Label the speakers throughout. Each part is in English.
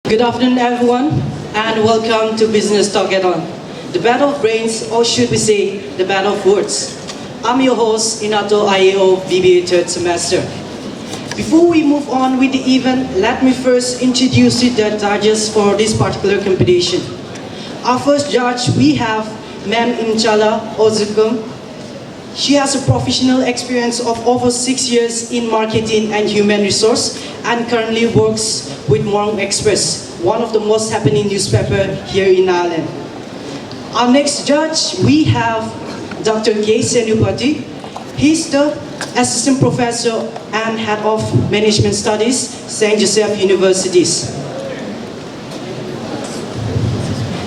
Speaker 1: Good afternoon, everyone, and welcome to Business Talkathon, the battle of brains, or should we say, the battle of words. I'm your host, Inato IAO BBA third semester. Before we move on with the event, let me first introduce you the judges for this particular competition. Our first judge, we have Ma'am Imchala Ozukum. She has a professional experience of over 6 years in marketing and human resource and currently works with Morong Express, one of the most happening newspaper here in Nagaland. Our next judge, we have Dr. K. Senupati. He's the Assistant Professor and Head of Management Studies, St. Joseph Universities.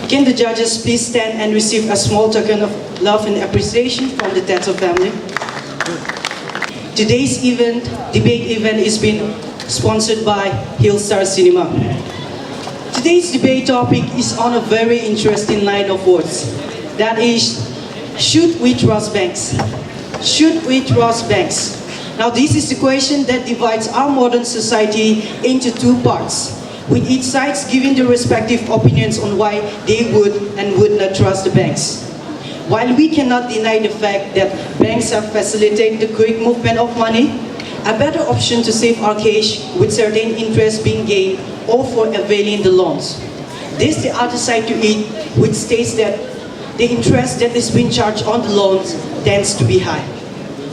Speaker 1: Can the judges please stand and receive a small token of love and appreciation from the Tetso family? Today's debate event is being sponsored by Hillstar Cinema. Today's debate topic is on a very interesting line of words. That is, should we trust banks? Should we trust banks? Now this is the question that divides our modern society into two parts, with each side giving their respective opinions on why they would and would not trust the banks. While we cannot deny the fact that banks have facilitated the quick movement of money, a better option to save our cash with certain interest being gained or for availing the loans. This is the other side to it, which states that the interest that is being charged on the loans tends to be high.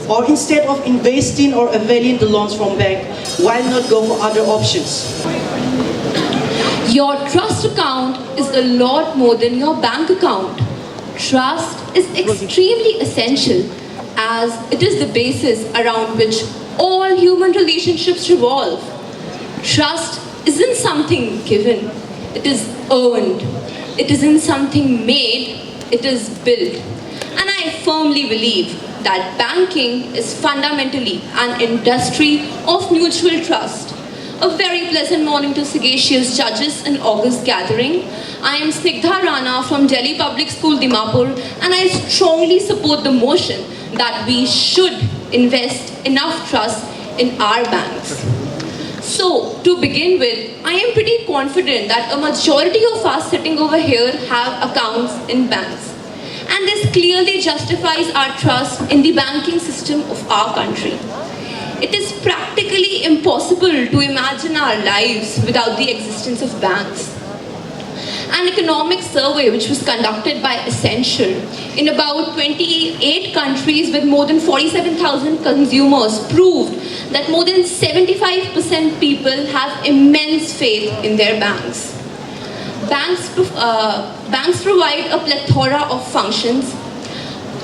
Speaker 1: Or instead of investing or availing the loans from bank, why not go for other options?
Speaker 2: Your trust account is a lot more than your bank account. Trust is extremely essential as it is the basis around which all human relationships revolve. Trust isn't something given, it is earned. It isn't something made, it is built. And I firmly believe that banking is fundamentally an industry of mutual trust. A very pleasant morning to sagacious judges in August gathering. I am Snigdha Rana from Delhi Public School, Dimapur, and I strongly support the motion that we should invest enough trust in our banks. So, to begin with, I am pretty confident that a majority of us sitting over here have accounts in banks. And this clearly justifies our trust in the banking system of our country. It is practically impossible to imagine our lives without the existence of banks. An economic survey which was conducted by Essential in about 28 countries with more than 47,000 consumers proved that more than 75% people have immense faith in their banks. Banks provide a plethora of functions: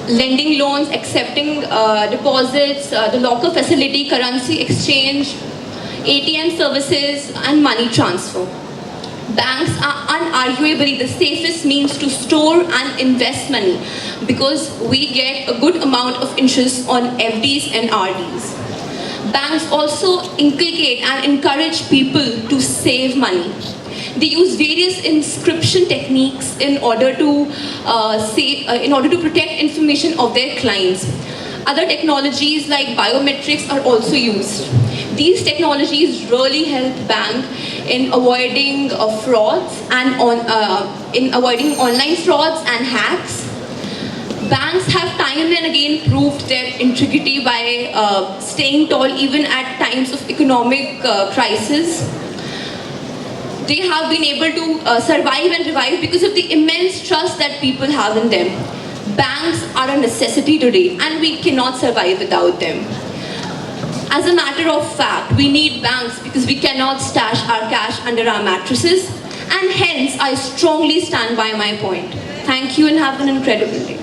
Speaker 2: lending loans, accepting deposits, the locker facility, currency exchange, ATM services, and money transfer. Banks are unarguably the safest means to store and invest money because we get a good amount of interest on FDs and RDs. Banks also inculcate and encourage people to save money. They use various encryption techniques in order to protect information of their clients. Other technologies like biometrics are also used. These technologies really help bank in avoiding frauds and in avoiding online frauds and hacks. Banks have time and again proved their integrity by staying tall even at times of economic crisis. They have been able to survive and revive because of the immense trust that people have in them. Banks are a necessity today and we cannot survive without them. As a matter of fact, we need banks because we cannot stash our cash under our mattresses, and hence I strongly stand by my point. Thank you and have an incredible day.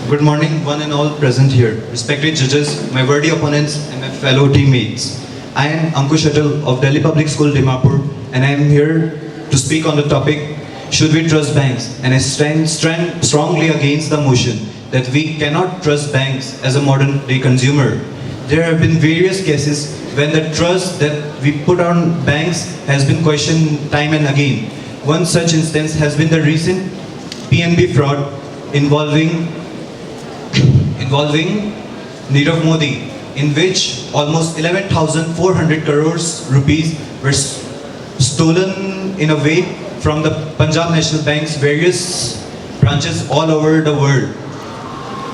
Speaker 3: Good morning, one and all present here. Respected judges, my worthy opponents, and my fellow teammates. I am Ankush Atal of Delhi Public School, Dimapur, and I am here to speak on the topic, should we trust banks? And I stand strongly against the motion that we cannot trust banks as a modern day consumer. There have been various cases when the trust that we put on banks has been questioned time and again. One such instance has been the recent PNB fraud involving Nirav Modi, in which almost 11,400 crores rupees were stolen in a way from the Punjab National Bank's various branches all over the world.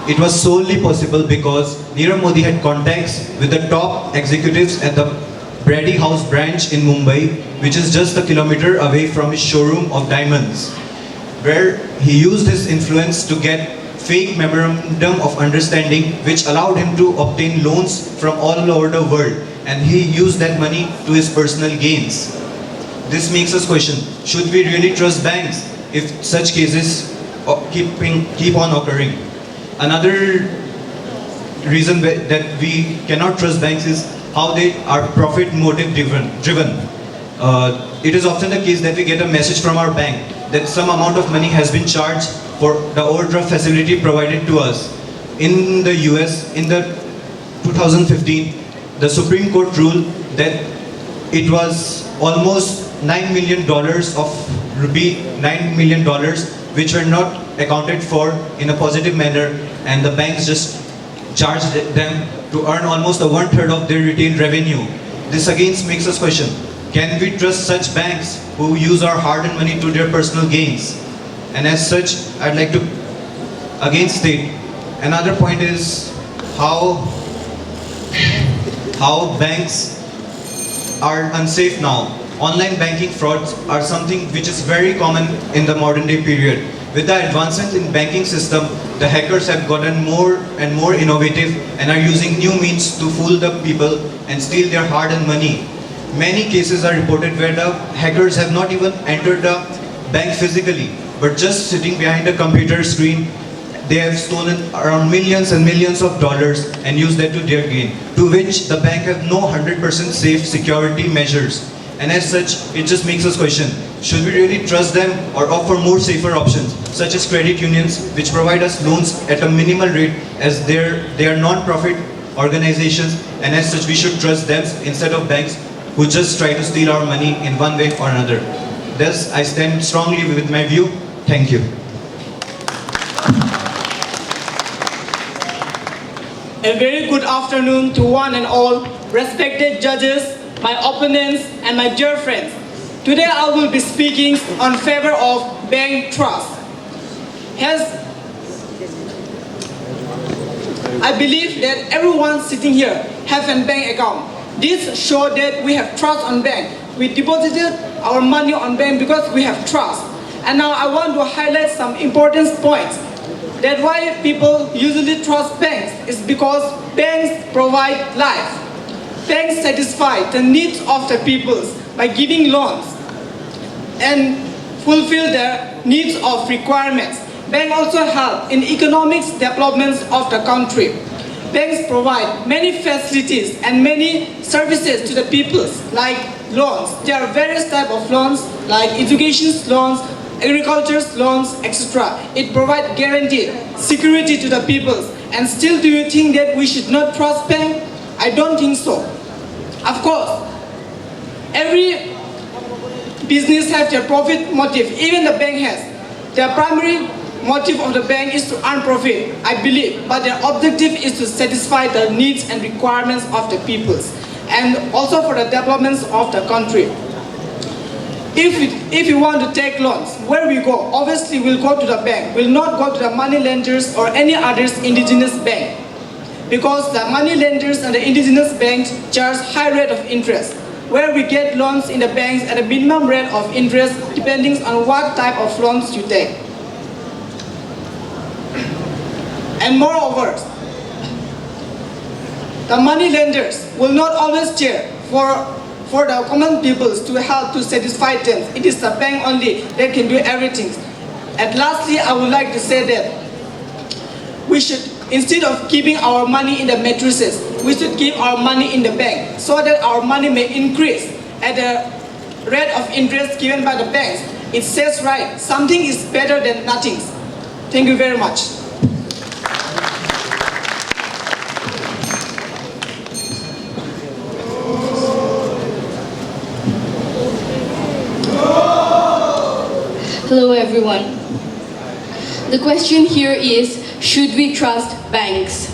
Speaker 3: It was solely possible because Nirav Modi had contacts with the top executives at the Brady House branch in Mumbai, which is just a kilometer away from his showroom of diamonds, where he used his influence to get fake memorandum of understanding which allowed him to obtain loans from all over the world, and he used that money to his personal gains. This makes us question, should we really trust banks if such cases keep on occurring? Another reason that we cannot trust banks is how they are profit motive driven. It is often the case that we get a message from our bank that some amount of money has been charged for the overdraft facility provided to us. In the US, in the 2015, the Supreme Court ruled that it was almost $9 million of rupee, $9 million, which were not accounted for in a positive manner, and the banks just charged them to earn almost a 1/3 of their retail revenue. This again makes us question, can we trust such banks who use our hard-earned money to their personal gains? And as such, I'd like to again state, another point is how banks are unsafe now. Online banking frauds are something which is very common in the modern day period. With the advancement in banking system, the hackers have gotten more and more innovative and are using new means to fool the people and steal their hard-earned money. Many cases are reported where the hackers have not even entered the bank physically, but just sitting behind a computer screen, they have stolen around millions and millions of dollars and used that to their gain, to which the bank has no 100% safe security measures. And as such, it just makes us question, should we really trust them or opt for more safer options, such as credit unions, which provide us loans at a minimal rate as they are non-profit organizations, and as such we should trust them instead of banks who just try to steal our money in one way or another. Thus, I stand strongly with my view. Thank you.
Speaker 4: A very good afternoon to one and all, respected judges, my opponents, and my dear friends. Today I will be speaking on favor of bank trust. As I believe that everyone sitting here have a bank account. This shows that we have trust on bank. We deposited our money on bank because we have trust. And now I want to highlight some important points. That why people usually trust banks is because banks provide life. Banks satisfy the needs of the people by giving loans and fulfill their needs of requirements. Banks also help in economic developments of the country. Banks provide many facilities and many services to the people, like loans. There are various types of loans, like education loans, agriculture loans, etc. It provides guaranteed security to the people. And still, do you think that we should not trust banks? I don't think so. Of course, every business has their profit motive. Even the bank has. Their primary motive of the bank is to earn profit, I believe, but their objective is to satisfy the needs and requirements of the peoples, and also for the developments of the country. If you want to take loans, where we go? Obviously, we'll go to the bank. We'll not go to the money lenders or any other indigenous bank, because the money lenders and the indigenous banks charge high rate of interest, where we get loans in the banks at a minimum rate of interest depending on what type of loans you take. And moreover, the money lenders will not always care for the common peoples to help to satisfy them. It is the bank only that can do everything. And lastly, I would like to say that we should, instead of keeping our money in the mattresses, we should keep our money in the bank so that our money may increase at the rate of interest given by the banks. It says right, something is better than nothing. Thank you very much.
Speaker 2: Hello everyone. The question here is, should we trust banks?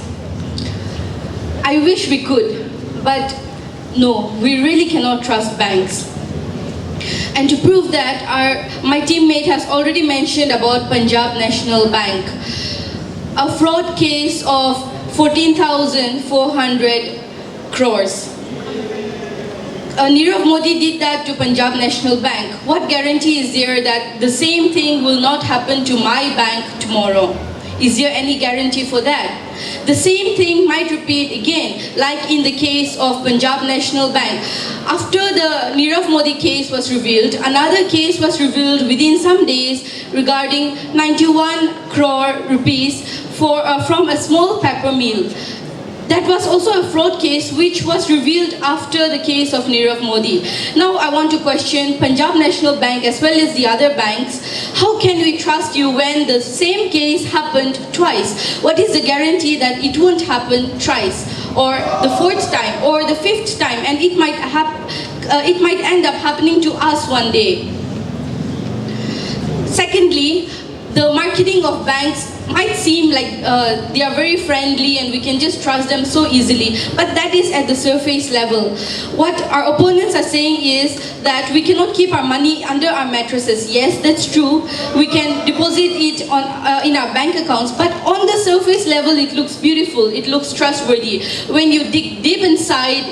Speaker 5: I wish we could, but no, we really cannot trust banks. And to prove that, my teammate has already mentioned about Punjab National Bank. A fraud case of 14,400 crores. Nirav Modi did that to Punjab National Bank. What guarantee is there that the same thing will not happen to my bank tomorrow? Is there any guarantee for that? The same thing might repeat again, like in the case of Punjab National Bank. After the Nirav Modi case was revealed, another case was revealed within some days regarding 91 crore rupees from a small pepper mill. That was also a fraud case which was revealed after the case of Nirav Modi. Now I want to question Punjab National Bank as well as the other banks. How can we trust you when the same case happened twice? What is the guarantee that it won't happen twice, or the fourth time, or the fifth time, and it might end up happening to us one day? Secondly, the marketing of banks might seem like they are very friendly and we can just trust them so easily, but that is at the surface level. What our opponents are saying is that we cannot keep our money under our mattresses. Yes, that's true. We can deposit it in our bank accounts, but on the surface level it looks beautiful, it looks trustworthy. When you dig deep inside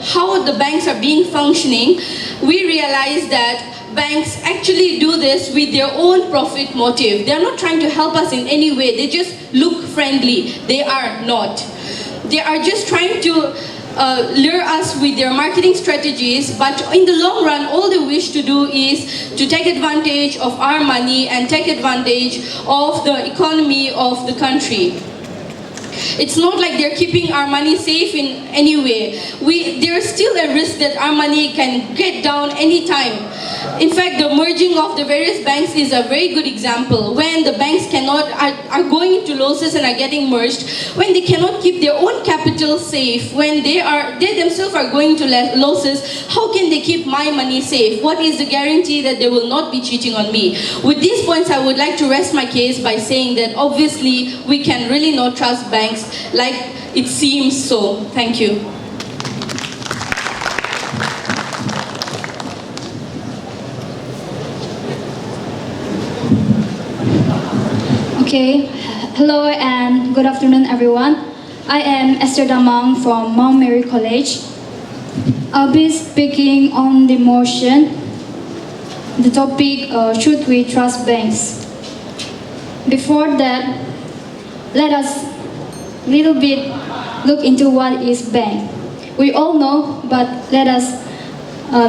Speaker 5: how the banks are being functioning, we realize that banks actually do this with their own profit motive. They are not trying to help us in any way. They just look friendly. They are not. They are just trying to lure us with their marketing strategies, but in the long run, all they wish to do is to take advantage of our money and take advantage of the economy of the country. It's not like they're keeping our money safe in any way. There's still a risk that our money can get down anytime. In fact, the merging of the various banks is a very good example. When the banks are going into losses and are getting merged, when they cannot keep their own capital safe, when they themselves are going to losses, how can they keep my money safe? What is the guarantee that they will not be cheating on me? With these points, I would like to rest my case by saying that obviously we can really not trust banks like it seems so. Thank you.
Speaker 6: Okay, hello and good afternoon everyone. I am Esther Damang from Mount Mary College. I'll be speaking on the motion, the topic, should we trust banks? Before that, let us little bit look into what is bank. We all know, but let us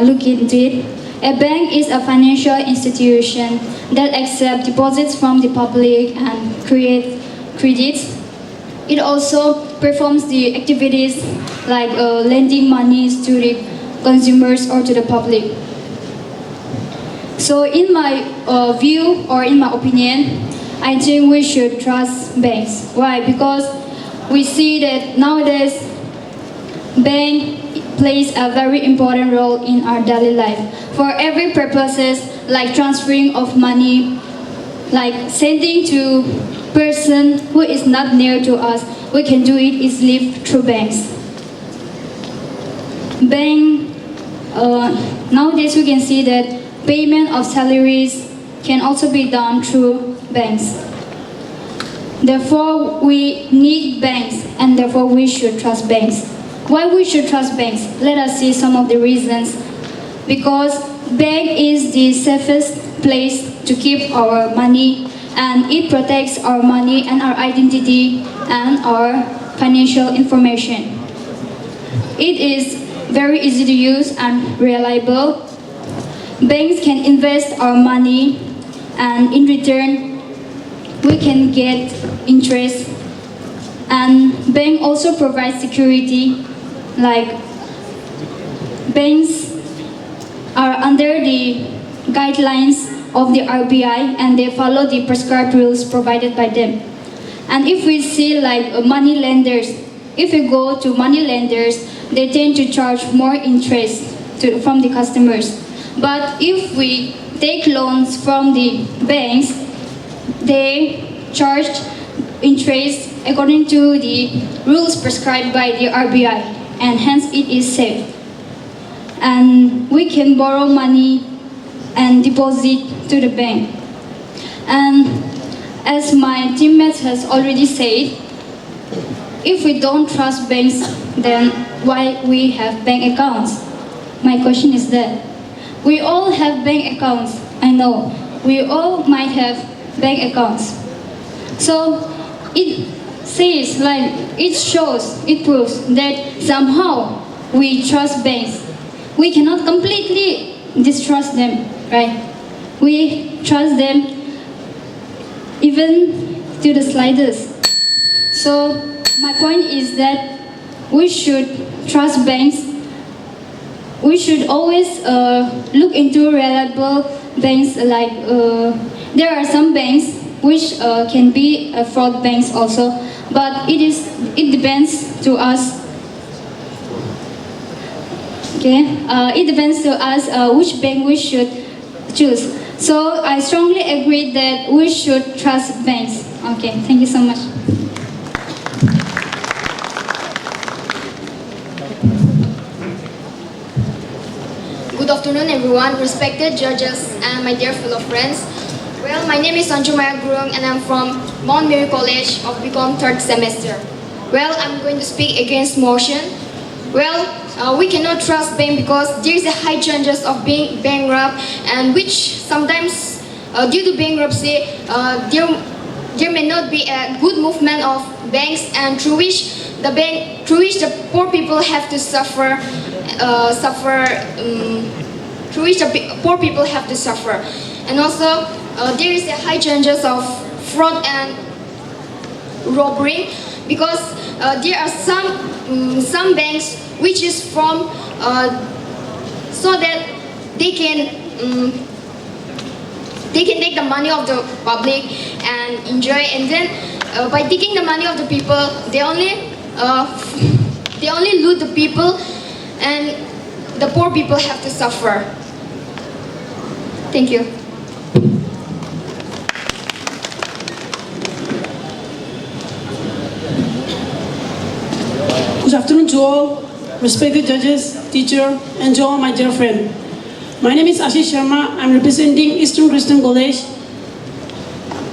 Speaker 6: look into it. A bank is a financial institution that accepts deposits from the public and creates credits. It also performs the activities like lending monies to the consumers or to the public. So in my view, or in my opinion, I think we should trust banks. Why? Because we see that nowadays bank plays a very important role in our daily life. For every purposes, like transferring of money, like sending to person who is not near to us, we can do it easily through banks. Nowadays we can see that payment of salaries can also be done through banks. Therefore, we need banks and therefore we should trust banks. Why we should trust banks? Let us see some of the reasons. Because bank is the safest place to keep our money, and it protects our money and our identity and our financial information. It is very easy to use and reliable. Banks can invest our money and in return we can get interest, and bank also provides security. Like banks are under the guidelines of the RBI and they follow the prescribed rules provided by them. And if we see like money lenders, if we go to money lenders, they tend to charge more interest from the customers. But if we take loans from the banks, they charge interest according to the rules prescribed by the RBI, and hence it is safe. And we can borrow money and deposit to the bank. And as my teammates has already said, if we don't trust banks, then why we have bank accounts? My question is that we all have bank accounts. I know we all might have bank accounts. So it says, like, it proves that somehow we trust banks. We cannot completely distrust them, right? We trust them even to the slightest. So my point is that we should trust banks. We should always look into reliable banks. Like there are some banks which can be fraud banks also, but it depends to us. Okay, it depends to us which bank we should choose. So I strongly agree that we should trust banks. Okay, thank you so much.
Speaker 7: Good afternoon, everyone, respected judges, and my dear fellow friends. Well, my name is Sanju Maya Gurung, and I'm from Mount Mary College of BCom third semester. Well, I'm going to speak against motion. Well, we cannot trust bank because there is a high chances of being bankrupt, and which sometimes, due to bankruptcy, there may not be a good movement of banks, and through which the poor people have to suffer. Through which the poor people have to suffer, and also there is a high chances of fraud and robbery because there are some banks which is from so that they can take the money of the public and enjoy, and then by taking the money of the people, they only loot the people, and the poor people have to suffer. Thank you.
Speaker 8: Good afternoon to all, respected judges, teacher, and to all my dear friend. My name is Ashish Sharma. I'm representing Eastern Christian College.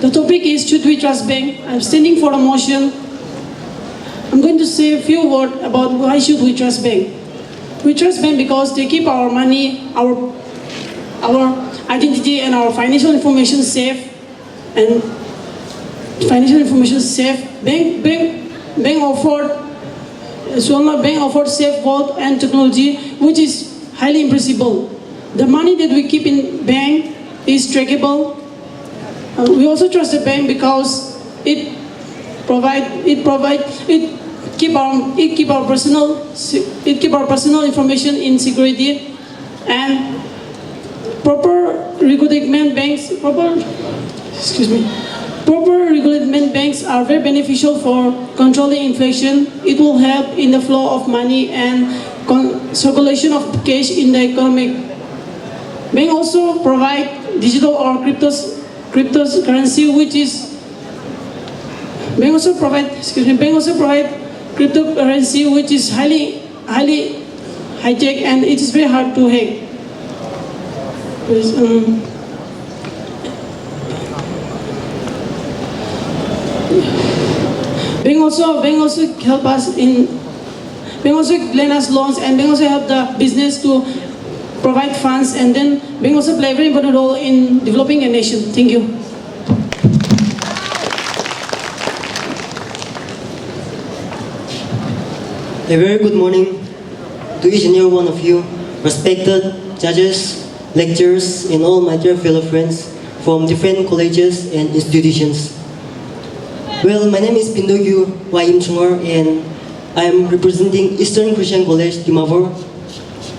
Speaker 8: The topic is, should we trust bank? I'm standing for a motion. I'm going to say a few words about why should we trust bank. We trust bank because they keep our money, our identity, and our financial information safe. And financial information safe. Bank offers safe vault and technology, which is highly impressible. The money that we keep in bank is trackable. We also trust the bank because it keep our personal information in security, and proper regulated banks are very beneficial for controlling inflation. It will help in the flow of money and circulation of cash in the economy. Bank also provide digital or cryptocurrency, which is bank also provide cryptocurrency, which is highly high tech, and it is very hard to hack. Bank also help us bank also lend us loans, and bank also help the business to provide funds, and then bank also play a very important role in developing a nation. Thank you.
Speaker 9: A very good morning to each and every one of you, respected judges, lecturers, and all my dear fellow friends from different colleges and institutions. Well, my name is Pindogyu Waim Chungar, and I am representing Eastern Christian College, Dimapur.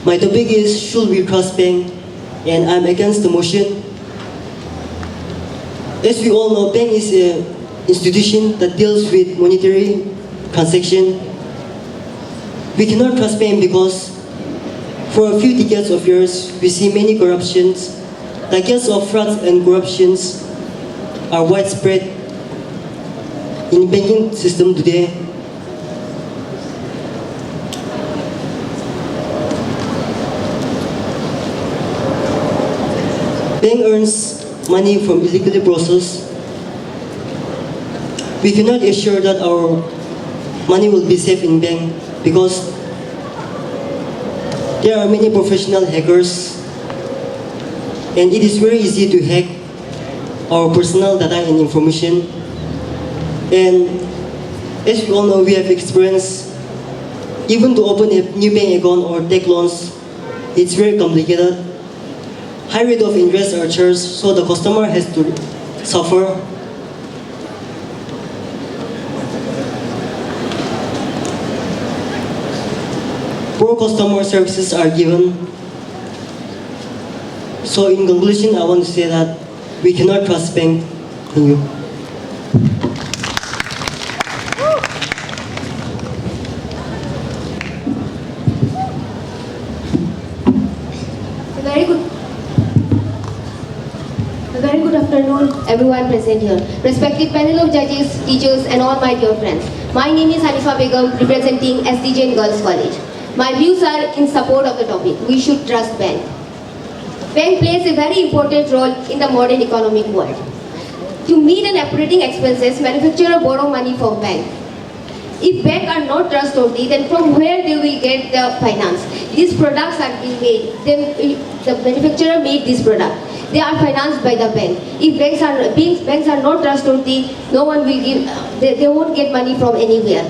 Speaker 9: My topic is, should we trust bank? And I'm against the motion. As we all know, bank is an institution that deals with monetary transaction. We cannot trust bank because for a few decades of years, we see many corruptions. The cases of frauds and corruptions are widespread. in banking system today. Bank earns money from illegally processed. We cannot assure that our money will be safe in bank because there are many professional hackers and it is very easy to hack our personal data and information. And as we all know, we have experience, even to open a new bank account or take loans, it's very complicated. High rate of interest are charged, so the customer has to suffer. Poor customer services are given. So in conclusion, I want to say that we cannot trust bank. Thank you.
Speaker 10: A very good afternoon, everyone present here. Respected panel of judges, teachers, and all my dear friends. My name is Hanifa Begum, representing Jain Girls College. My views are in support of the topic. We should trust bank. Bank plays a very important role in the modern economic world. To meet an operating expenses, manufacturer borrow money from bank. If banks are not trustworthy, then from where they will get the finance? These products are being made. Then the manufacturer made this product. They are financed by the bank. If banks are not trustworthy, no one will give. They won't get money from anywhere.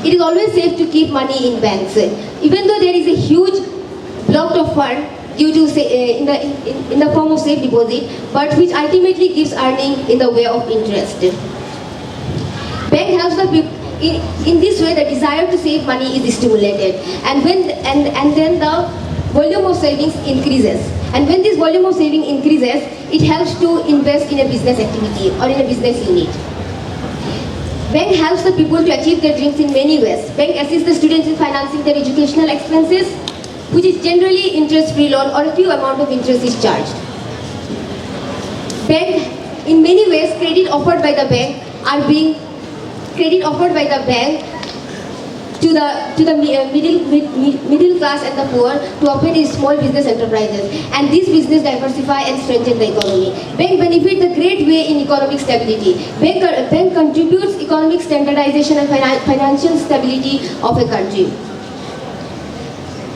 Speaker 10: It is always safe to keep money in banks, even though there is a huge block of fund due to in the form of safe deposit, but which ultimately gives earning in the way of interest. Bank helps the people. In this way, the desire to save money is stimulated, and then the volume of savings increases. And when this volume of saving increases, it helps to invest in a business activity or in a business unit. Bank helps the people to achieve their dreams in many ways. Bank assists the students in financing their educational expenses, which is generally interest-free loan or a few amount of interest is charged. Bank, in many ways, credit offered by the bank to the middle class and the poor to open these small business enterprises, and these business diversify and strengthen the economy. Bank benefit the great way in economic stability. Bank contributes economic standardization and financial stability of a country,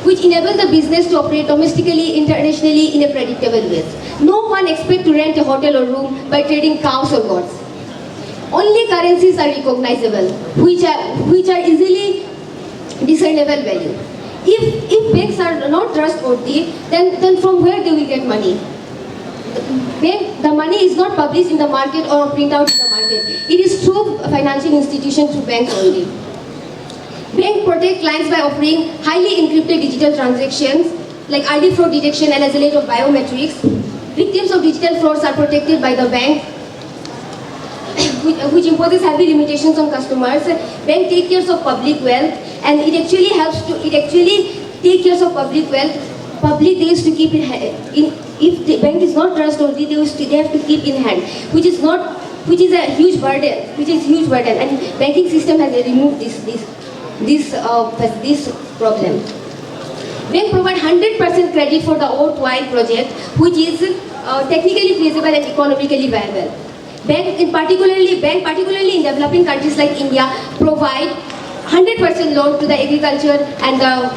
Speaker 10: which enable the business to operate domestically, internationally in a predictable way. No one expects to rent a hotel or room by trading cows or goats. Only currencies are recognizable, which are easily discernible value. If banks are not trustworthy, then from where they will get money? The money is not published in the market or print out in the market. It is through financial institutions, through banks only. Bank protect clients by offering highly encrypted digital transactions like ID fraud detection and isolate of biometrics. Victims of digital frauds are protected by the bank, which imposes heavy limitations on customers. Bank take care of public wealth, and it actually take care of public wealth. Public, they used to keep in if the bank is not trustworthy, they have to keep in hand, which is a huge burden. And banking system has removed this problem. Bank provide 100% credit for the worthwhile project, which is technically feasible and economically viable. Bank particularly in developing countries like India provide 100% loan to the agriculture and the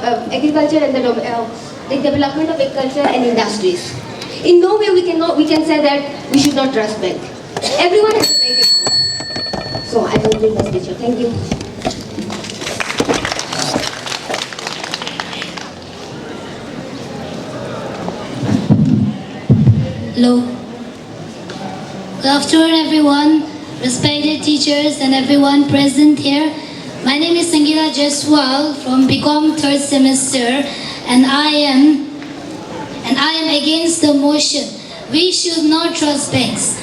Speaker 10: development of agriculture and industries. In no way we can say that we should not trust bank. Everyone has a bank account. So I conclude my speech. Thank you.
Speaker 11: Hello. Good afternoon, everyone, respected teachers and everyone present here. My name is Sangeeta Jaiswal from BCom third semester, and I am against the motion. We should not trust banks.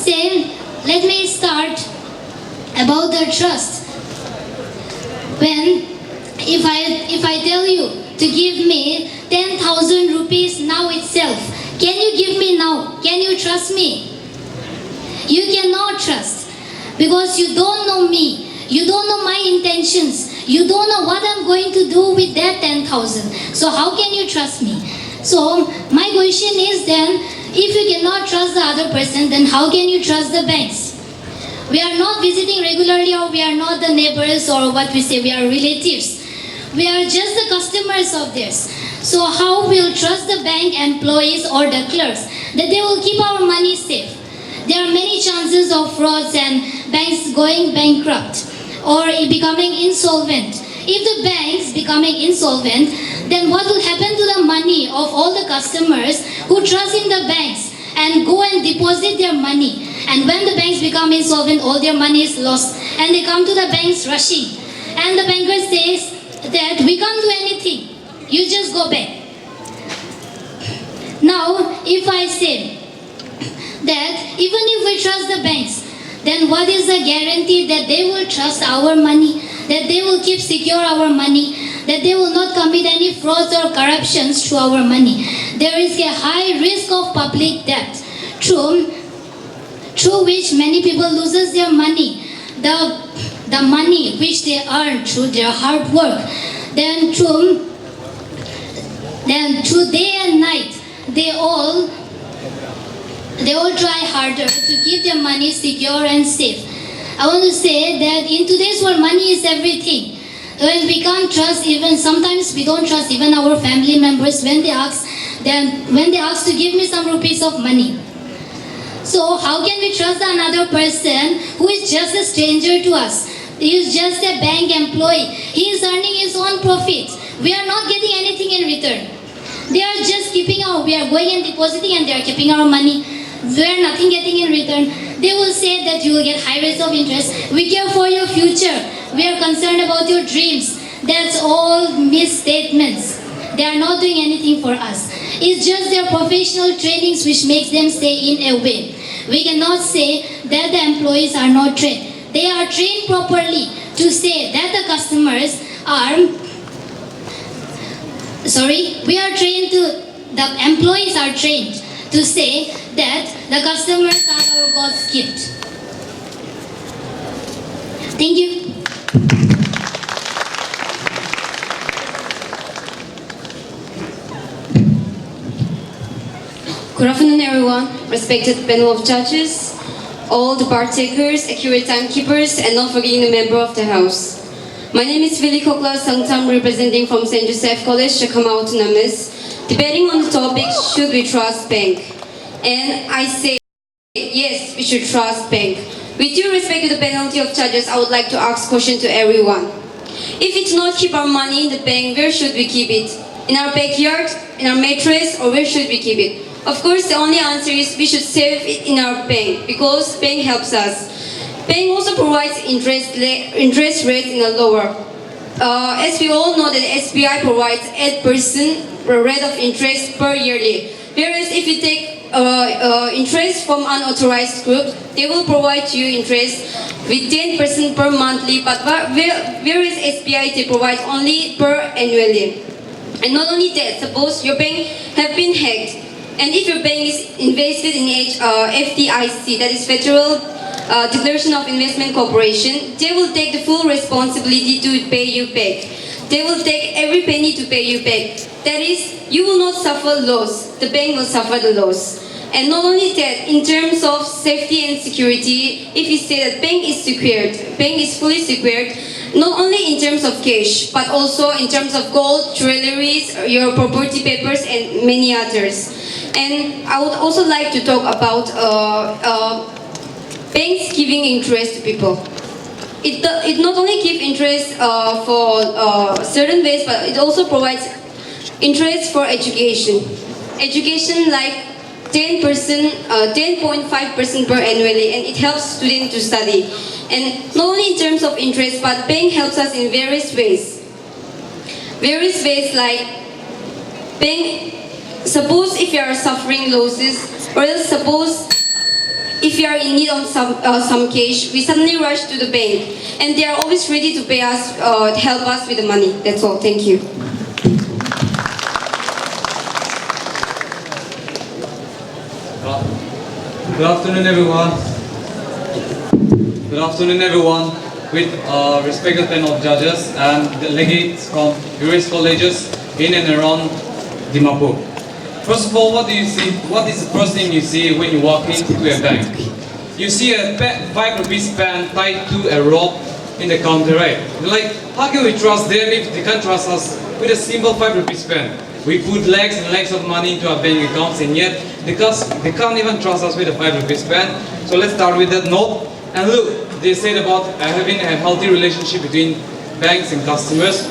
Speaker 11: Let me start about the trust. If I tell you to give me 10,000 rupees now itself, can you give me now? Can you trust me? You cannot trust. Because you don't know me. You don't know my intentions. You don't know what I'm going to do with that 10,000. So how can you trust me? So my question is then, if you cannot trust the other person, then how can you trust the banks? We are not visiting regularly, or we are not the neighbors, or what we say, we are relatives. We are just the customers of theirs. So how will trust the bank employees or the clerks that they will keep our money safe? There are many chances of frauds and banks going bankrupt or becoming insolvent. If the banks becoming insolvent, then what will happen to the money of all the customers who trust in the banks and go and deposit their money? And when the banks become insolvent, all their money is lost, and they come to the banks rushing. And the banker says that we can't do anything. You just go back. Now, if I say that even if we trust the banks, then what is the guarantee that they will trust our money, that they will keep secure our money, that they will not commit any frauds or corruptions to our money? There is a high risk of public debt, through which many people loses their money, the money which they earn through their hard work. Then through day and night, they all try harder to keep their money secure and safe. I want to say that in today's world, money is everything. When we can't trust, even sometimes we don't trust even our family members when they ask to give me some rupees of money. So how can we trust another person who is just a stranger to us? He is just a bank employee. He is earning his own profit. We are not getting anything in return. They are just keeping we are going and depositing, and they are keeping our money. We are nothing getting in return. They will say that you will get high rates of interest. We care for your future. We are concerned about your dreams. That's all misstatements. They are not doing anything for us. It's just their professional trainings which makes them stay in a way. We cannot say that the employees are not trained. They are trained properly to say that the customers are... the employees are trained to say that the customers are our God's gift. Thank you.
Speaker 12: Good afternoon, everyone. Respected panel of judges, all the partakers, accurate timekeepers, and not forgetting the member of the house. My name is Vili Kokla Sangtam, representing from St. Joseph College, Jakhama Autonomous, debating on the topic, should we trust bank? And I say, yes, we should trust bank. With due respect to the penalty of judges, I would like to ask a question to everyone. If it's not keep our money in the bank, where should we keep it? In our backyard, in our mattress, or where should we keep it? Of course, the only answer is we should save it in our bank, because bank helps us. Bank also provides interest rates in a lower. As we all know that SBI provides 8% rate of interest per yearly. Whereas if you take interest from unauthorized groups, they will provide you interest with 10% per monthly, but whereas SBI, they provide only per annually. And not only that, suppose your bank have been hacked, and if your bank is invested in FDIC, that is Federal Declaration of Investment Corporation, they will take the full responsibility to pay you back. They will take every penny to pay you back. That is, you will not suffer loss, the bank will suffer the loss. And not only that, in terms of safety and security, if you say that bank is secured, bank is fully secured, not only in terms of cash, but also in terms of gold, jewelries, your property papers, and many others. And I would also like to talk about banks giving interest to people. It not only gives interest for certain ways, but it also provides interest for education. Education like 10.5% per annually, and it helps students to study. And not only in terms of interest, but bank helps us in various ways. Various ways like bank, suppose if you are suffering losses, or else suppose if you are in need of some cash, we suddenly rush to the bank, and they are always ready to pay us, help us with the money. That's all. Thank you.
Speaker 13: Good afternoon, everyone. Good afternoon, everyone. With respected panel of judges and delegates from various colleges in and around Dimapur. First of all, what do you see? What is the first thing you see when you walk into a bank? You see a 5 rupees pen tied to a rope in the counter, right? You're like, how can we trust them if they can't trust us with a simple 5 rupees pen? We put lakhs and lakhs of money into our bank accounts, and yet because they can't even trust us with a 5 rupees pen. So let's start with that note. And look, they said about having a healthy relationship between banks and customers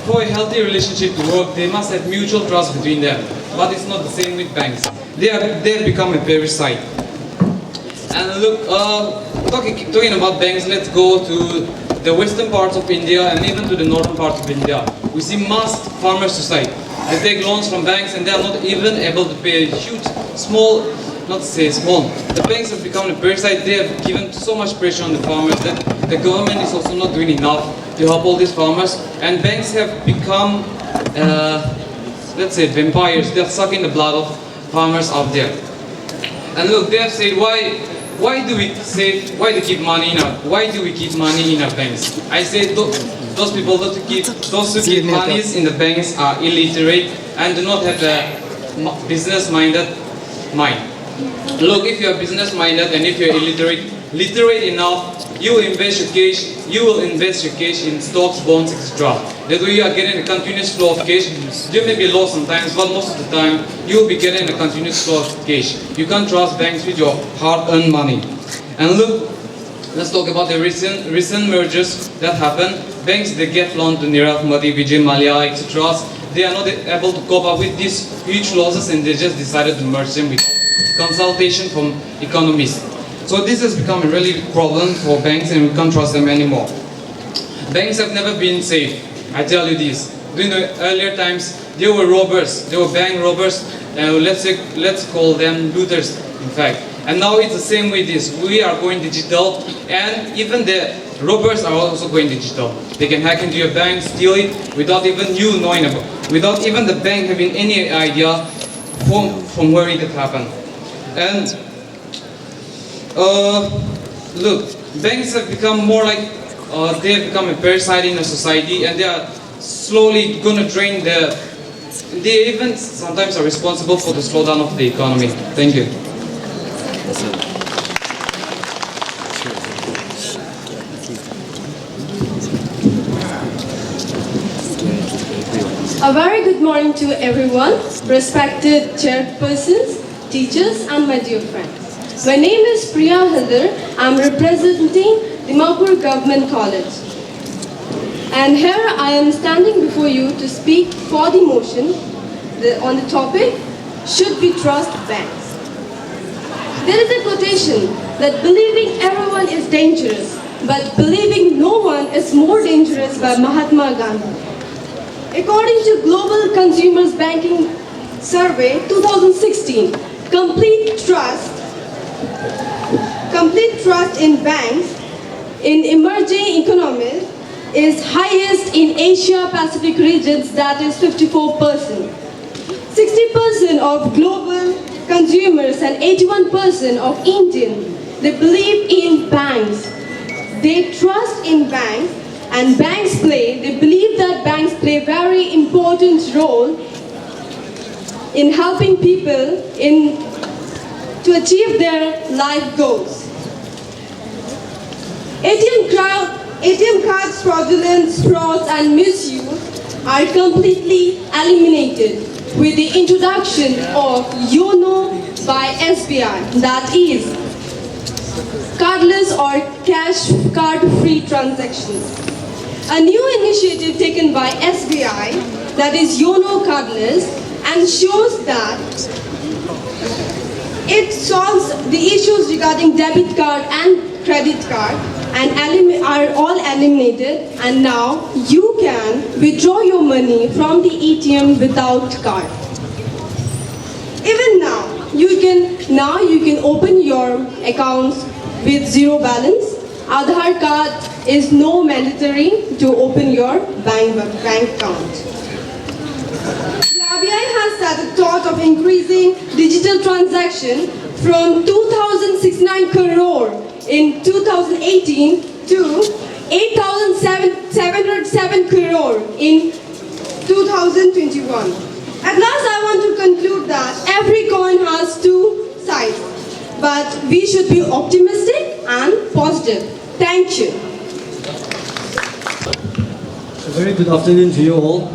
Speaker 13: for a healthy relationship to work, they must have mutual trust between them. But it's not the same with banks. They've become a parasite. And look, talking about banks, let's go to the western parts of India and even to the northern parts of India. We see mass farmer suicide. They take loans from banks and they are not even able to pay a huge, not to say small. The banks have become a parasite. They have given so much pressure on the farmers that the government is also not doing enough to help all these farmers. And banks have become, let's say, vampires. They are sucking the blood of farmers out there. And look, they have said, why do we keep money in our banks? I say those people those who keep money in the banks are illiterate and do not have a business-minded mind. Look, if you are business-minded and if you are literate enough, you will invest your cash in stocks, bonds, etc. That way you are getting a continuous flow of cash. You may be lost sometimes, but most of the time you will be getting a continuous flow of cash. You can't trust banks with your hard-earned money. And look, let's talk about the recent mergers that happened. Banks, they get loan to Nirav Modi, Vijay Mallya, etc. They are not able to cope up with these huge losses and they just decided to merge them with consultation from economists. So this has become a really big problem for banks and we can't trust them anymore. Banks have never been safe, I tell you this. During the earlier times, there were robbers, there were bank robbers, let's call them looters in fact. And now it's the same with this. We are going digital and even the robbers are also going digital. They can hack into your bank, steal it without even you knowing about, without even the bank having any idea from where it had happened. And look, banks have become more like, they have become a parasite in a society and they are slowly going to drain they even sometimes are responsible for the slowdown of the economy. Thank you.
Speaker 14: A very good morning to everyone, respected chairpersons, teachers and my dear friends. My name is Priya Hadar. I am representing Dimapur Government College. And here I am standing before you to speak for the motion on the topic, should we trust banks? There is a quotation that believing everyone is dangerous, but believing no one is more dangerous by Mahatma Gandhi. According to Global Consumers Banking Survey 2016, complete trust in banks in emerging economies is highest in Asia Pacific regions, that is 54%. 60% of global consumers and 81% of Indians, they believe in banks. They trust in banks and they believe that banks play a very important role in helping people to achieve their life goals. ATM cards, fraudulence, frauds and misuse are completely eliminated with the introduction of YONO by SBI, that is, cardless or cash card-free transactions. A new initiative taken by SBI, that is YONO cardless, and shows that it solves the issues regarding debit card and credit card and are all eliminated, and now you can withdraw your money from the ATM without card. Even now you can open your accounts with zero balance. Aadhaar card is no mandatory to open your bank account. RBI has set a thought of increasing digital transaction from 2,069 crore in 2018 to 8,707 crore in 2021. At last, I want to conclude that every coin has two sides, but we should be optimistic and positive. Thank you.
Speaker 15: A very good afternoon to you all,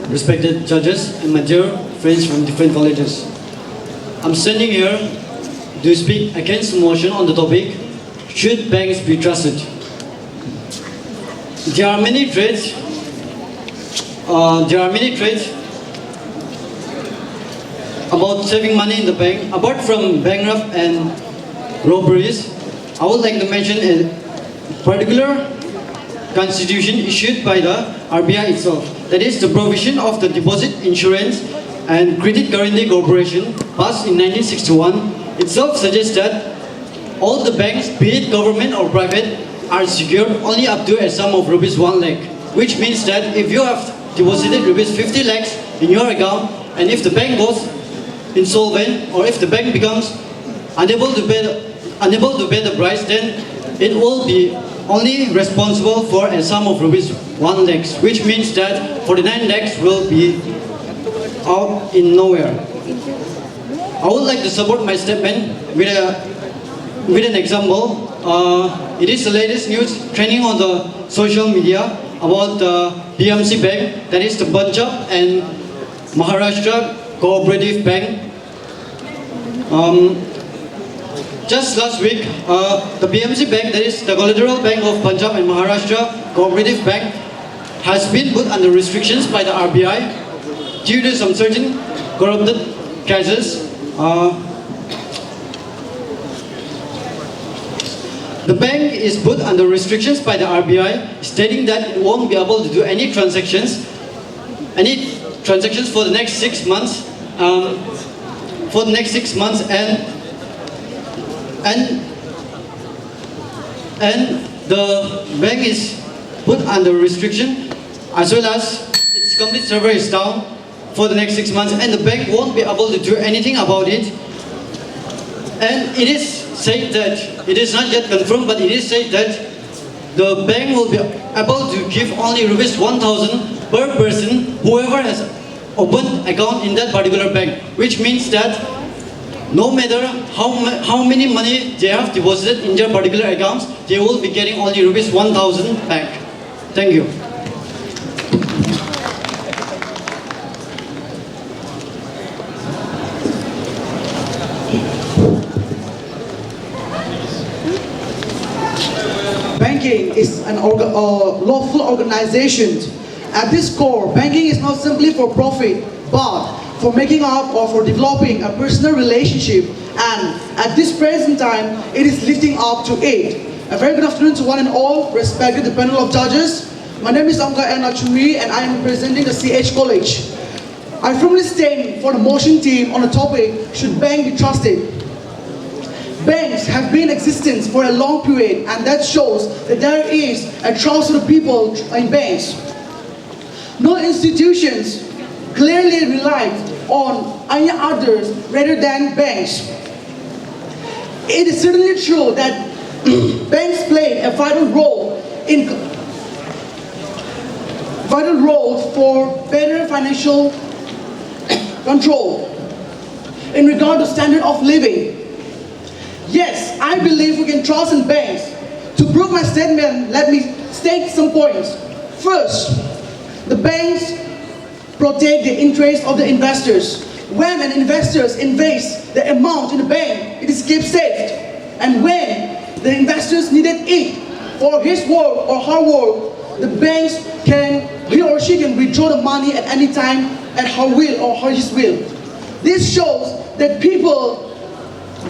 Speaker 15: respected judges and my dear friends from different colleges. I'm standing here to speak against the motion on the topic, should banks be trusted? There are many threats about saving money in the bank. Apart from bankrupt and robberies, I would like to mention a particular constitution issued by the RBI itself. That is the provision of the Deposit Insurance and Credit Guarantee Corporation passed in 1961 itself suggests that all the banks, be it government or private, are secured only up to a sum of rupees 1 lakh, which means that if you have deposited rupees 50 lakhs in your account and if the bank goes insolvent or if the bank becomes unable to pay the price, then it will be only responsible for a sum of rupees 1 lakhs, which means that 49 lakhs will be out in nowhere. I would like to support my statement with an example. It is the latest news trending on the social media about the BMC Bank, that is the Punjab and Maharashtra Cooperative Bank. Just last week, the BMC Bank, that is the collateral bank of Punjab and Maharashtra Cooperative Bank, has been put under restrictions by the RBI due to some certain corrupted cases. The bank is put under restrictions by the RBI, stating that it won't be able to do any transactions for the next 6 months. And the bank is put under restriction as well as its complete server is down for the next 6 months, and the bank won't be able to do anything about it. And it is said that, it is not yet confirmed, but it is said that the bank will be able to give only rupees 1,000 per person, whoever has opened account in that particular bank, which means that no matter how many money they have deposited in their particular accounts, they will be getting only rupees 1,000 back. Thank you.
Speaker 16: Banking is an lawful organization. At this core, banking is not simply for profit, but for making up or for developing a personal relationship, and at this present time, it is lifting up to it. A very good afternoon to one and all, respected the panel of judges. My name is Amka Nachumi and I am representing the CH College. I firmly stand for the motion team on the topic, should bank be trusted? Banks have been in existence for a long period, and that shows that there is a trust of the people in banks. No institutions clearly relied on any others rather than banks. It is certainly true that banks played a vital role for better financial control in regard to standard of living. Yes, I believe we can trust in banks. To prove my statement, let me state some points. First, the banks protect the interests of the investors. When an investor invests the amount in the bank, it is kept safe. And when the investors needed it for his work or her work, the banks he or she can withdraw the money at any time at her will or his will. This shows that people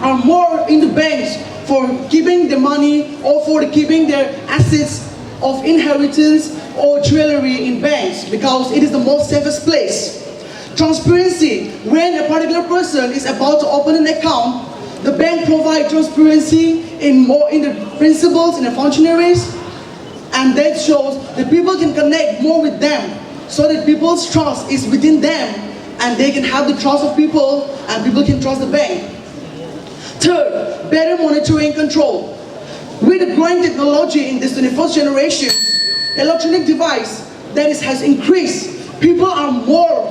Speaker 16: are more in the banks for keeping the money or for keeping their assets of inheritance or jewelry in banks, because it is the most safest place. Transparency, when a particular person is about to open an account, the bank provides transparency in the principals and the functionaries, and that shows that people can connect more with them, so that people's trust is within them, and they can have the trust of people, and people can trust the bank. Third, better monitoring control. With the growing technology in this 21st generation, electronic device has increased, people are more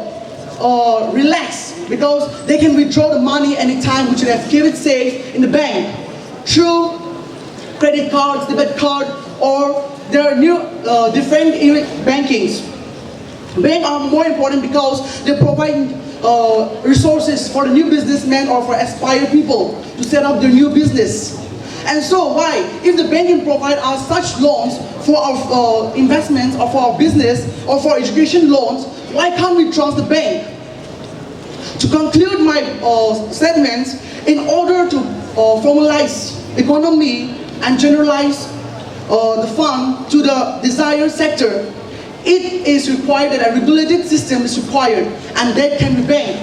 Speaker 16: relaxed because they can withdraw the money anytime, which they have kept it safe in the bank through credit cards, debit card, or there are new different bankings. Banks are more important because they provide resources for the new businessmen or for aspiring people to set up their new business. And so why, if the bank can provide us such loans for our investments or for our business or for education loans, why can't we trust the bank? To conclude my statements, in order to formalize economy and generalize the fund to the desired sector, it is required that a regulated system is required, and that can be bank.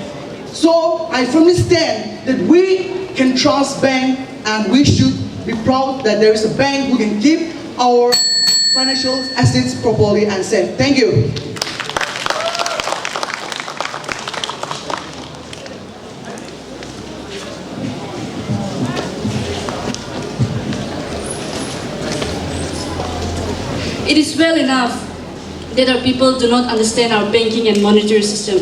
Speaker 16: So I firmly stand that we can trust bank, and we should be proud that there is a bank who can keep our financial assets properly and safe. Thank you.
Speaker 17: It is well enough that our people do not understand our banking and monetary system.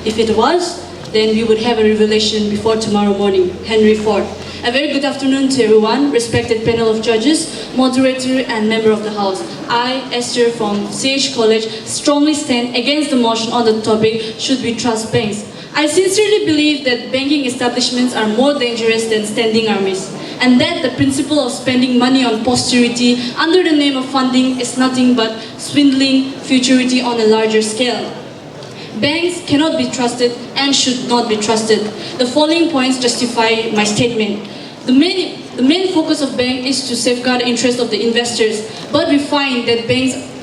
Speaker 17: If it was, then we would have a revelation before tomorrow morning. Henry Ford. A very good afternoon to everyone, respected panel of judges, moderator and member of the House. I, Esther from CH College, strongly stand against the motion on the topic, should we trust banks? I sincerely believe that banking establishments are more dangerous than standing armies, and that the principle of spending money on posterity under the name of funding is nothing but swindling futurity on a larger scale. Banks cannot be trusted and should not be trusted. The following points justify my statement. The main focus of bank is to safeguard the interest of the investors, but we find that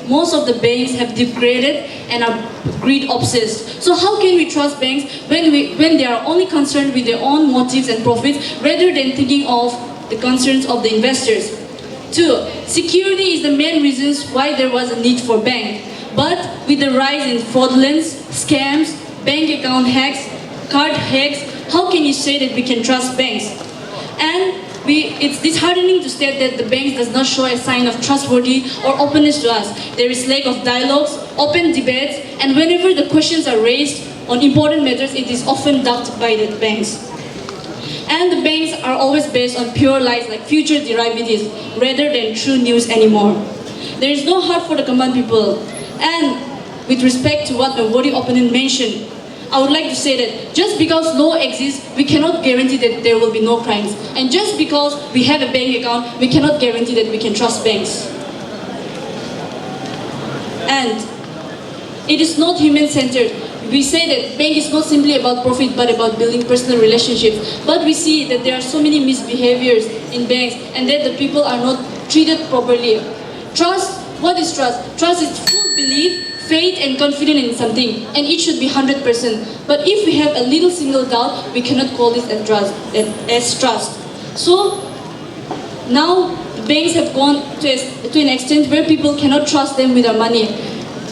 Speaker 17: most of the banks have degraded and are greed obsessed. So how can we trust banks when they are only concerned with their own motives and profits rather than thinking of the concerns of the investors? 2. Security is the main reasons why there was a need for bank. But with the rise in fraudulence, scams, bank account hacks, card hacks, how can you say that we can trust banks? And it's disheartening to state that the banks does not show a sign of trustworthy or openness to us. There is lack of dialogues, open debates, and whenever the questions are raised on important matters, it is often ducked by the banks. And the banks are always based on pure lies like future derivatives rather than true news anymore. There is no heart for the common people. And with respect to what my worthy opponent mentioned, I would like to say that just because law exists, we cannot guarantee that there will be no crimes. And just because we have a bank account, we cannot guarantee that we can trust banks. And it is not human-centered. We say that bank is not simply about profit, but about building personal relationships. But we see that there are so many misbehaviors in banks, and that the people are not treated properly. Trust, what is trust? Trust is full belief, faith and confidence in something, and it should be 100%. But if we have a little single doubt, we cannot call this as trust. So now banks have gone to an extent where people cannot trust them with our money.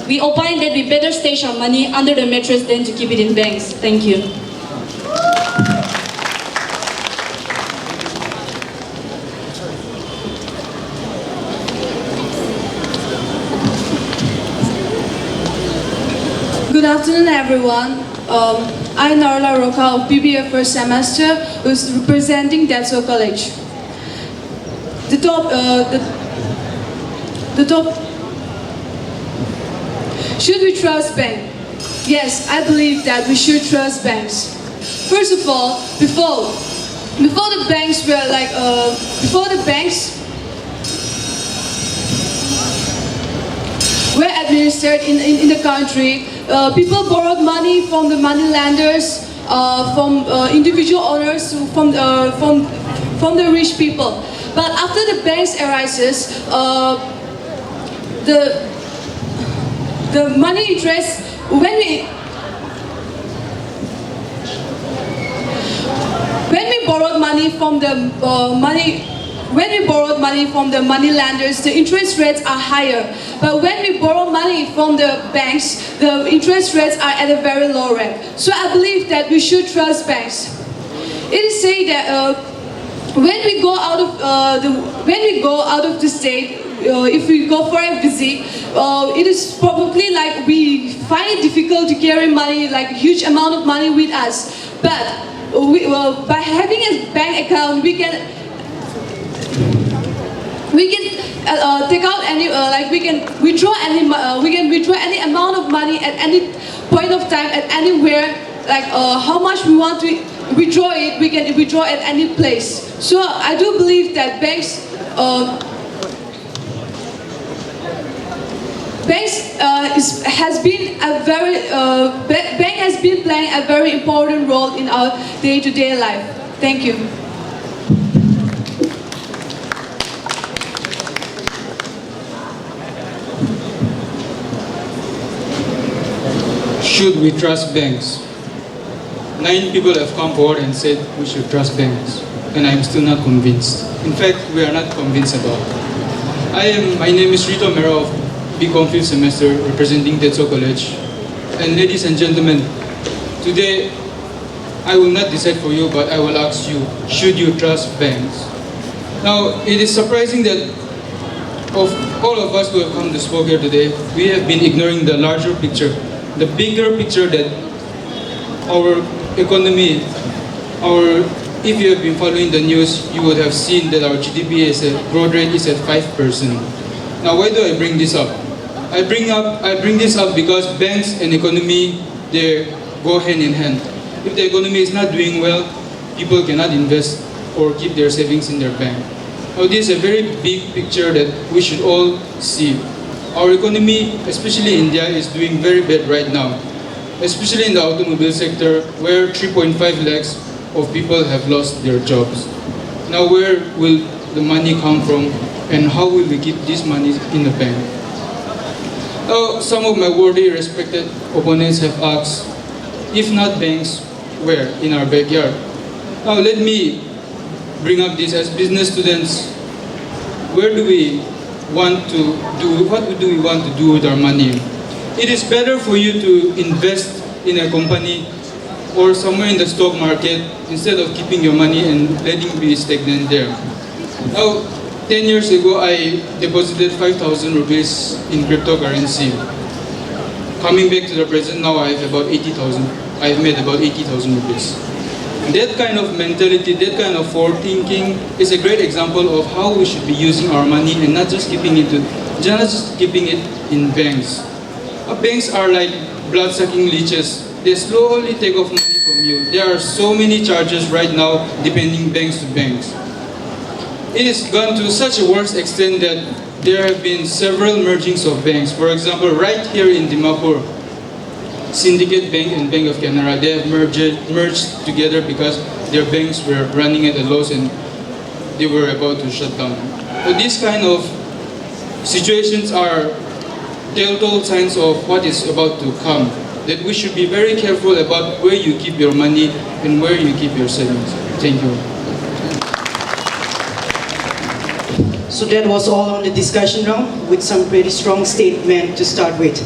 Speaker 17: We opine that we better stash our money under the mattress than to keep it in banks. Thank you.
Speaker 14: Good afternoon, everyone. I'm Narla Roka of BBA first semester, who's representing Tetso College. Should we trust banks? Yes, I believe that we should trust banks. First of all, before the banks were administered in the country, people borrowed money from the money lenders, from individual owners, from the rich people. But after the banks arises, the money interest, when we borrowed money from the money lenders, the interest rates are higher. But when we borrow money from the banks, the interest rates are at a very low rate. So I believe that we should trust banks. It is said that when we go out of the state, if we go for a visit, it is probably like we find it difficult to carry money, like a huge amount of money with us. But by having a bank account, we can take out any we can withdraw any amount of money at any point of time, at anywhere. How much we want to withdraw it, we can withdraw at any place. So I do believe that banks has been playing a very important role in our day-to-day life. Thank you.
Speaker 18: Should we trust banks? 9 people have come forward and said we should trust banks, and I am still not convinced. In fact, we are not convinced about it. My name is Rito Mero of CoMfiesta' semester, representing Tetso College. And ladies and gentlemen, today I will not decide for you, but I will ask you, should you trust banks? Now, it is surprising that of all of us who have come to speak here today, we have been ignoring the larger picture, the bigger picture that our economy, if you have been following the news, you would have seen that our GDP growth rate is at 5%. Now, why do I bring this up? I bring this up because banks and economy, they go hand in hand. If the economy is not doing well, people cannot invest or keep their savings in their bank. Now, this is a very big picture that we should all see. Our economy, especially India, is doing very bad right now, especially in the automobile sector, where 3.5 lakhs of people have lost their jobs. Now, where will the money come from, and how will we keep this money in the bank? Now, some of my worthy respected opponents have asked, if not banks, where? In our backyard. Now, let me bring up this as business students. Where do we want to do, what do we want to do with our money? It is better for you to invest in a company or somewhere in the stock market instead of keeping your money and letting it be stagnant there. Now, 10 years ago, I deposited 5,000 rupees in cryptocurrency. Coming back to the present, now I have about 80,000. I have made about 80,000 rupees. That kind of mentality, that kind of forward thinking is a great example of how we should be using our money and not just keeping it in banks. Banks are like blood-sucking leeches. They slowly take off money from you. There are so many charges right now depending banks to banks. It has gone to such a worse extent that there have been several mergings of banks. For example, right here in Dimapur, Syndicate Bank and Bank of Canara, they have merged together because their banks were running at a loss and they were about to shut down. So these kind of situations are telltale signs of what is about to come. That we should be very careful about where you keep your money and where you keep your savings. Thank you.
Speaker 1: So that was all on the discussion round with some pretty strong statement to start with.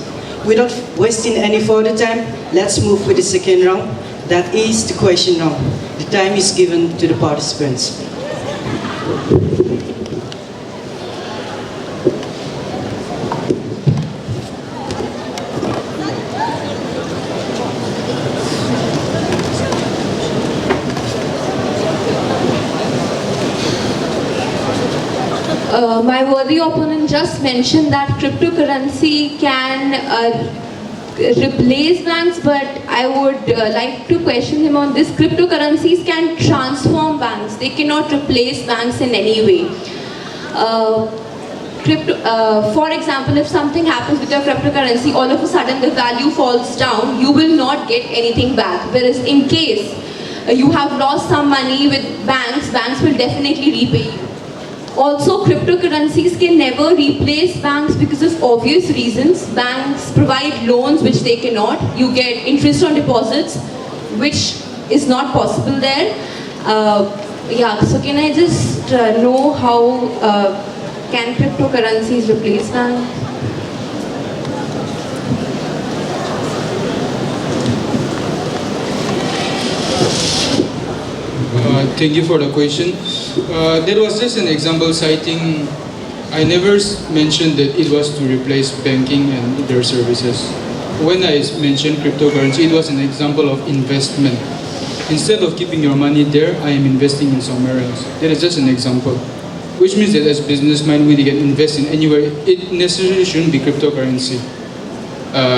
Speaker 1: Without wasting any further time, let's move with the second round. That is the question round. The time is given to the participants.
Speaker 2: My worthy opponent just mentioned that cryptocurrency can replace banks, but I would like to question him on this. Cryptocurrencies can transform banks. They cannot replace banks in any way. For example, if something happens with your cryptocurrency, all of a sudden the value falls down, you will not get anything back. Whereas in case you have lost some money with banks, banks will definitely repay you. Also, cryptocurrencies can never replace banks because of obvious reasons. Banks provide loans which they cannot. You get interest on deposits, which is not possible there. So can I just know how can cryptocurrencies replace banks?
Speaker 18: Thank you for the question. That was just an example citing. I never mentioned that it was to replace banking and their services. When I mentioned cryptocurrency, it was an example of investment. Instead of keeping your money there, I am investing in somewhere else. That is just an example. Which means that as businessmen, we can invest in anywhere. It necessarily shouldn't be cryptocurrency.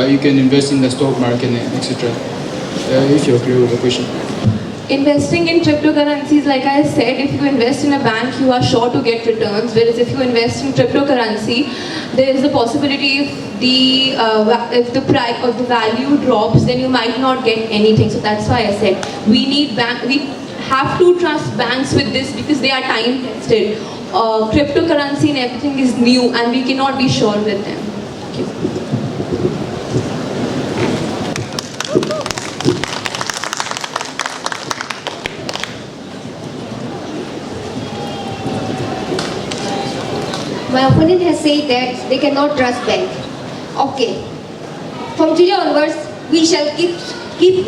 Speaker 18: You can invest in the stock market, etc. If you're clear with the question.
Speaker 2: Investing in cryptocurrencies, like I said, if you invest in a bank, you are sure to get returns. Whereas if you invest in cryptocurrency, there is a possibility if the price or the value drops, then you might not get anything. So that's why I said we have to trust banks with this because they are time tested. Cryptocurrency and everything is new, and we cannot be sure with them. Thank you.
Speaker 10: My opponent has said that they cannot trust bank. Okay. From today onwards, we shall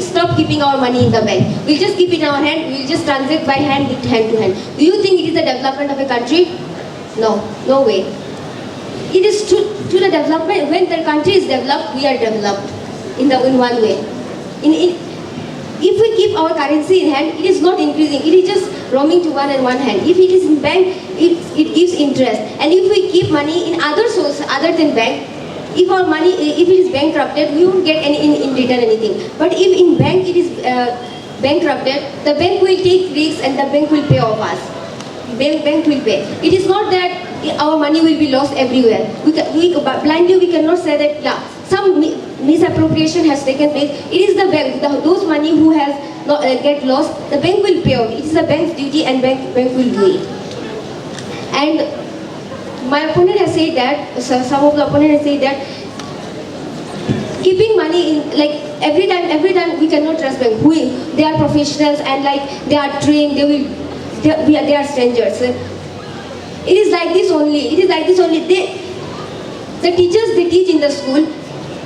Speaker 10: stop keeping our money in the bank. We'll just keep it in our hand. We'll just transact by hand to hand. Do you think it is the development of a country? No, no way. It is to the development. When the country is developed, we are developed in one way. If we keep our currency in hand, it is not increasing. It is just roaming to one hand. If it is in bank, it gives interest. And if we keep money in other sources other than bank, if our money, if it is bankrupted, we won't get in return anything. But if in bank it is bankrupted, the bank will take risks and the bank will pay off us. Bank will pay. It is not that our money will be lost everywhere. Blindly we cannot say that some misappropriation has taken place. It is the bank, those money who has get lost, the bank will pay off. It is the bank's duty and bank will do it. And my opponent has said that, some of the opponents have said that keeping money in, like every time we cannot trust bank. They are professionals and they are trained, they are strangers. It is like this only. The teachers, they teach in the school,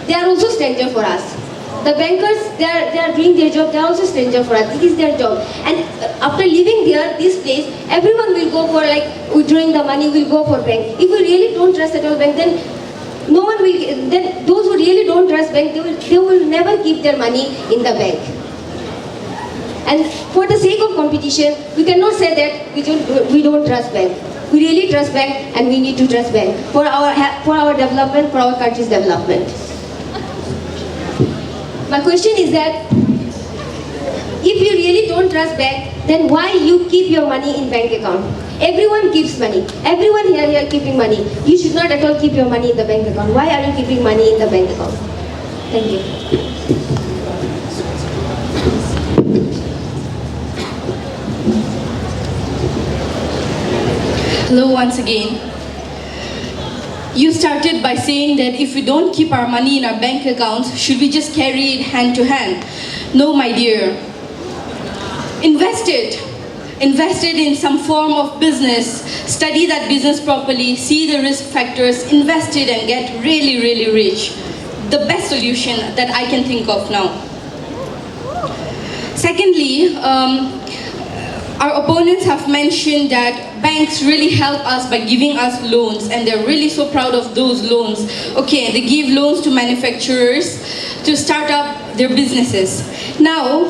Speaker 10: they are also strangers for us. The bankers, they are doing their job, they are also strangers for us. It is their job. And after leaving this place, everyone will go for withdrawing the money, will go for bank. If we really don't trust at all bank, then no one will. Then those who really don't trust bank, they will never keep their money in the bank. And for the sake of competition, we cannot say that we don't trust bank. We really trust bank, and we need to trust bank for our development, for our country's development. My question is that if you really don't trust bank, then why you keep your money in bank account? Everyone keeps money. Everyone here keeping money. You should not at all keep your money in the bank account. Why are you keeping money in the bank account? Thank you.
Speaker 5: Hello once again. You started by saying that if we don't keep our money in our bank accounts, should we just carry it hand to hand? No, my dear. Invest it. Invest it in some form of business. Study that business properly. See the risk factors. Invest it and get really, really rich. The best solution that I can think of now. Secondly, our opponents have mentioned that banks really help us by giving us loans, and they're really so proud of those loans. Okay, they give loans to manufacturers to start up their businesses. Now,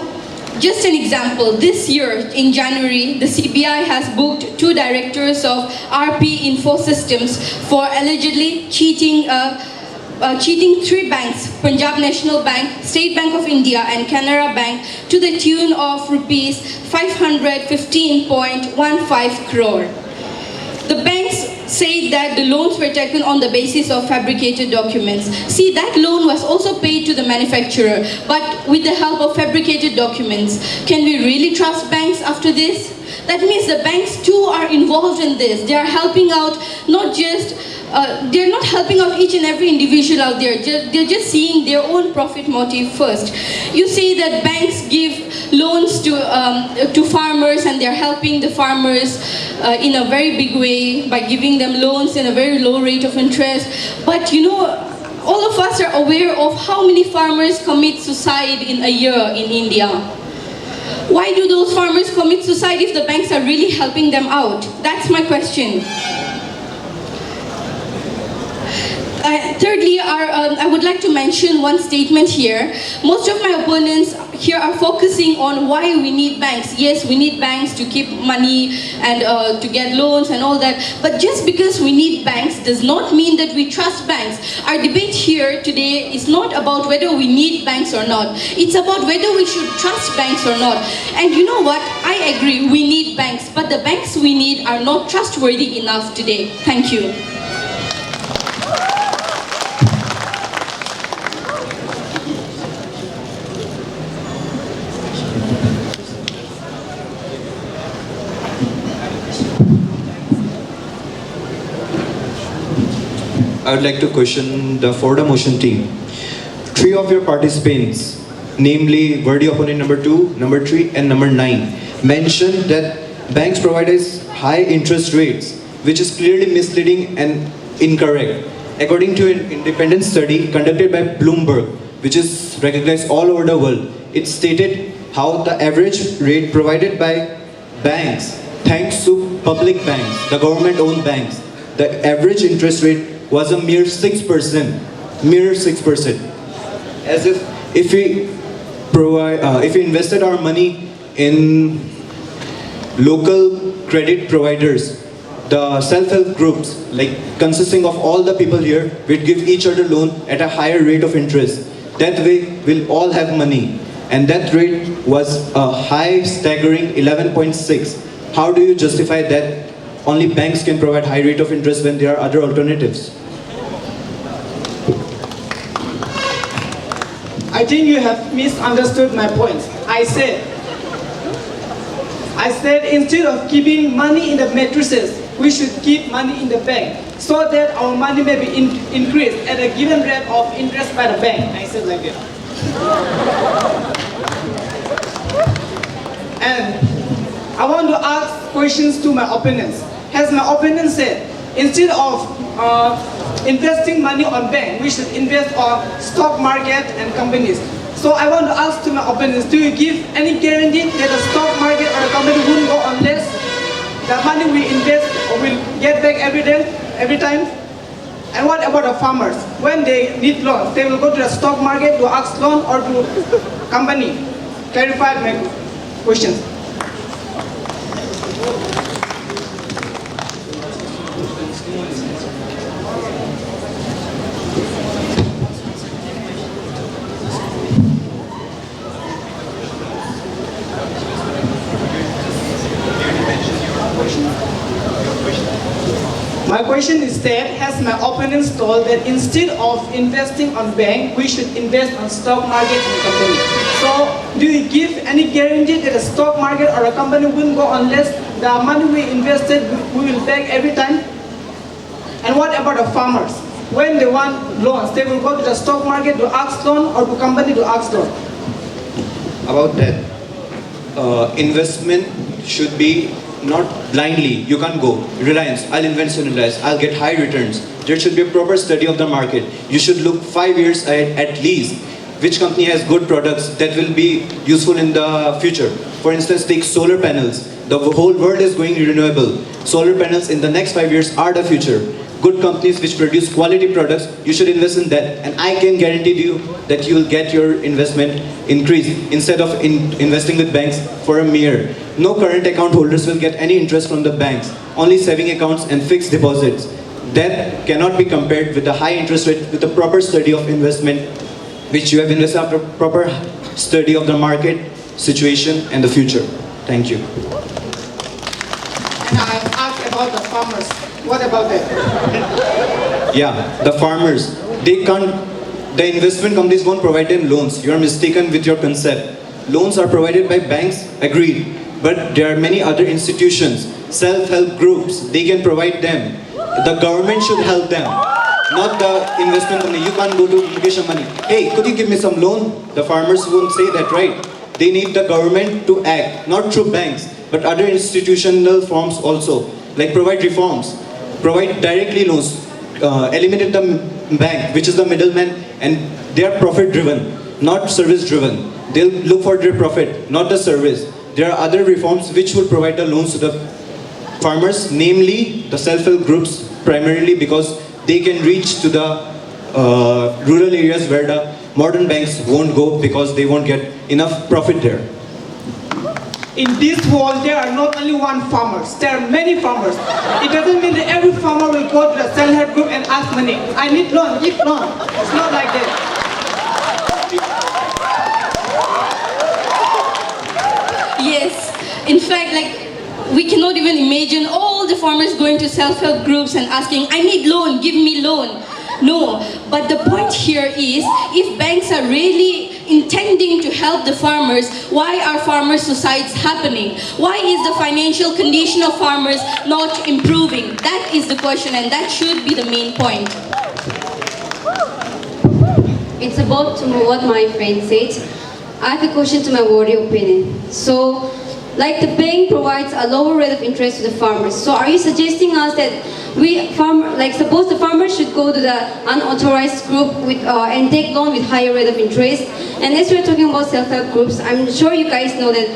Speaker 5: just an example, this year in January, the CBI has booked 2 directors of RP Info Systems for allegedly cheating 3 banks, Punjab National Bank, State Bank of India and Canara Bank, to the tune of rupees 515.15 crore. The banks said that the loans were taken on the basis of fabricated documents. See, that loan was also paid to the manufacturer, but with the help of fabricated documents. Can we really trust banks after this? That means the banks too are involved in this. They are helping out, not just they're not helping out each and every individual out there. They're just seeing their own profit motive first. You see that banks give loans to farmers, and they're helping the farmers in a very big way by giving them loans in a very low rate of interest. But you know, all of us are aware of how many farmers commit suicide in a year in India. Why do those farmers commit suicide if the banks are really helping them out? That's my question. Thirdly, I would like to mention one statement here. Most of my opponents here are focusing on why we need banks. Yes, we need banks to keep money and to get loans and all that. But just because we need banks does not mean that we trust banks. Our debate here today is not about whether we need banks or not. It's about whether we should trust banks or not. And you know what? I agree, we need banks. But the banks we need are not trustworthy enough today. Thank you.
Speaker 3: I would like to question the for the motion team. Three of your participants, namely worthy opponent number 2, number 3, and number 9, mentioned that banks provide us high interest rates, which is clearly misleading and incorrect. According to an independent study conducted by Bloomberg, which is recognized all over the world, it stated how the average rate provided by banks, thanks to public banks, the government-owned banks, the average interest rate was a mere 6%. Mere 6%. As if we invested our money in local credit providers, the self-help groups, like consisting of all the people here, would give each other loan at a higher rate of interest. That way, we'll all have money. And that rate was a high, staggering 11.6. How do you justify that only banks can provide high rate of interest when there are other alternatives?
Speaker 4: I think you have misunderstood my points. I said instead of keeping money in the matrices, we should keep money in the bank so that our money may be increased at a given rate of interest by the bank. I said like that. And I want to ask questions to my opponents. As my opponent said, instead of investing money on bank, we should invest on stock market and companies. So I want to ask to my opponents, do you give any guarantee that the stock market or a company won't go unless the money we invest will get back every time? And what about the farmers? When they need loans, they will go to the stock market to ask loan or to company. Clarify my questions. My question is that, has my opponents told that instead of investing on bank, we should invest on stock market and company. So, do you give any guarantee that a stock market or a company won't go unless the money we invested we will back every time? And what about the farmers? When they want loans, they will go to the stock market to ask loan or to company to ask loan.
Speaker 3: About that, investment should be not blindly. You can't go Reliance, I'll invest in Reliance, I'll get high returns. There should be a proper study of the market. You should look 5 years ahead at least. Which company has good products that will be useful in the future? For instance, take solar panels. The whole world is going renewable. Solar panels in the next 5 years are the future. Good companies which produce quality products, you should invest in that. And I can guarantee you that you will get your investment increased instead of investing with banks for a mere. No current account holders will get any interest from the banks. Only saving accounts and fixed deposits. That cannot be compared with the high interest rate with the proper study of investment which you have invested after proper study of the market, situation and the future. Thank you.
Speaker 4: And I've asked about the farmers. What about that?
Speaker 3: Yeah, the farmers, they can't, the investment companies won't provide them loans. You are mistaken with your concept. Loans are provided by banks, agreed. But there are many other institutions, self-help groups, they can provide them. The government should help them, not the investment company. You can't go to Mukesh Ambani, hey, could you give me some loan? The farmers won't say that, right? They need the government to act, not through banks, but other institutional forms also, like provide reforms, provide directly loans, eliminate the bank, which is the middleman, and they are profit-driven, not service-driven. they'll look for their profit, not the service. There are other reforms which will provide the loans to the farmers, namely the self-help groups, primarily because they can reach to the rural areas where the modern banks won't go because they won't get enough profit there.
Speaker 4: In this world, there are not only one farmers, there are many farmers. It doesn't mean that every farmer will go to the self-help group and ask money. I need loan, give loan. It's not like that.
Speaker 5: Yes, in fact, we cannot even imagine all the farmers going to self-help groups and asking, I need loan, give me loan. No, but the point here is, if banks are really intending to help the farmers, why are farmer suicides happening? Why is the financial condition of farmers not improving? That is the question, and that should be the main point.
Speaker 12: It's about what my friend said. I have a question to my worthy opinion. So, like the bank provides a lower rate of interest to the farmers. So are you suggesting us that suppose the farmers should go to the unauthorized group and take loan with higher rate of interest? And as we're talking about self-help groups, I'm sure you guys know that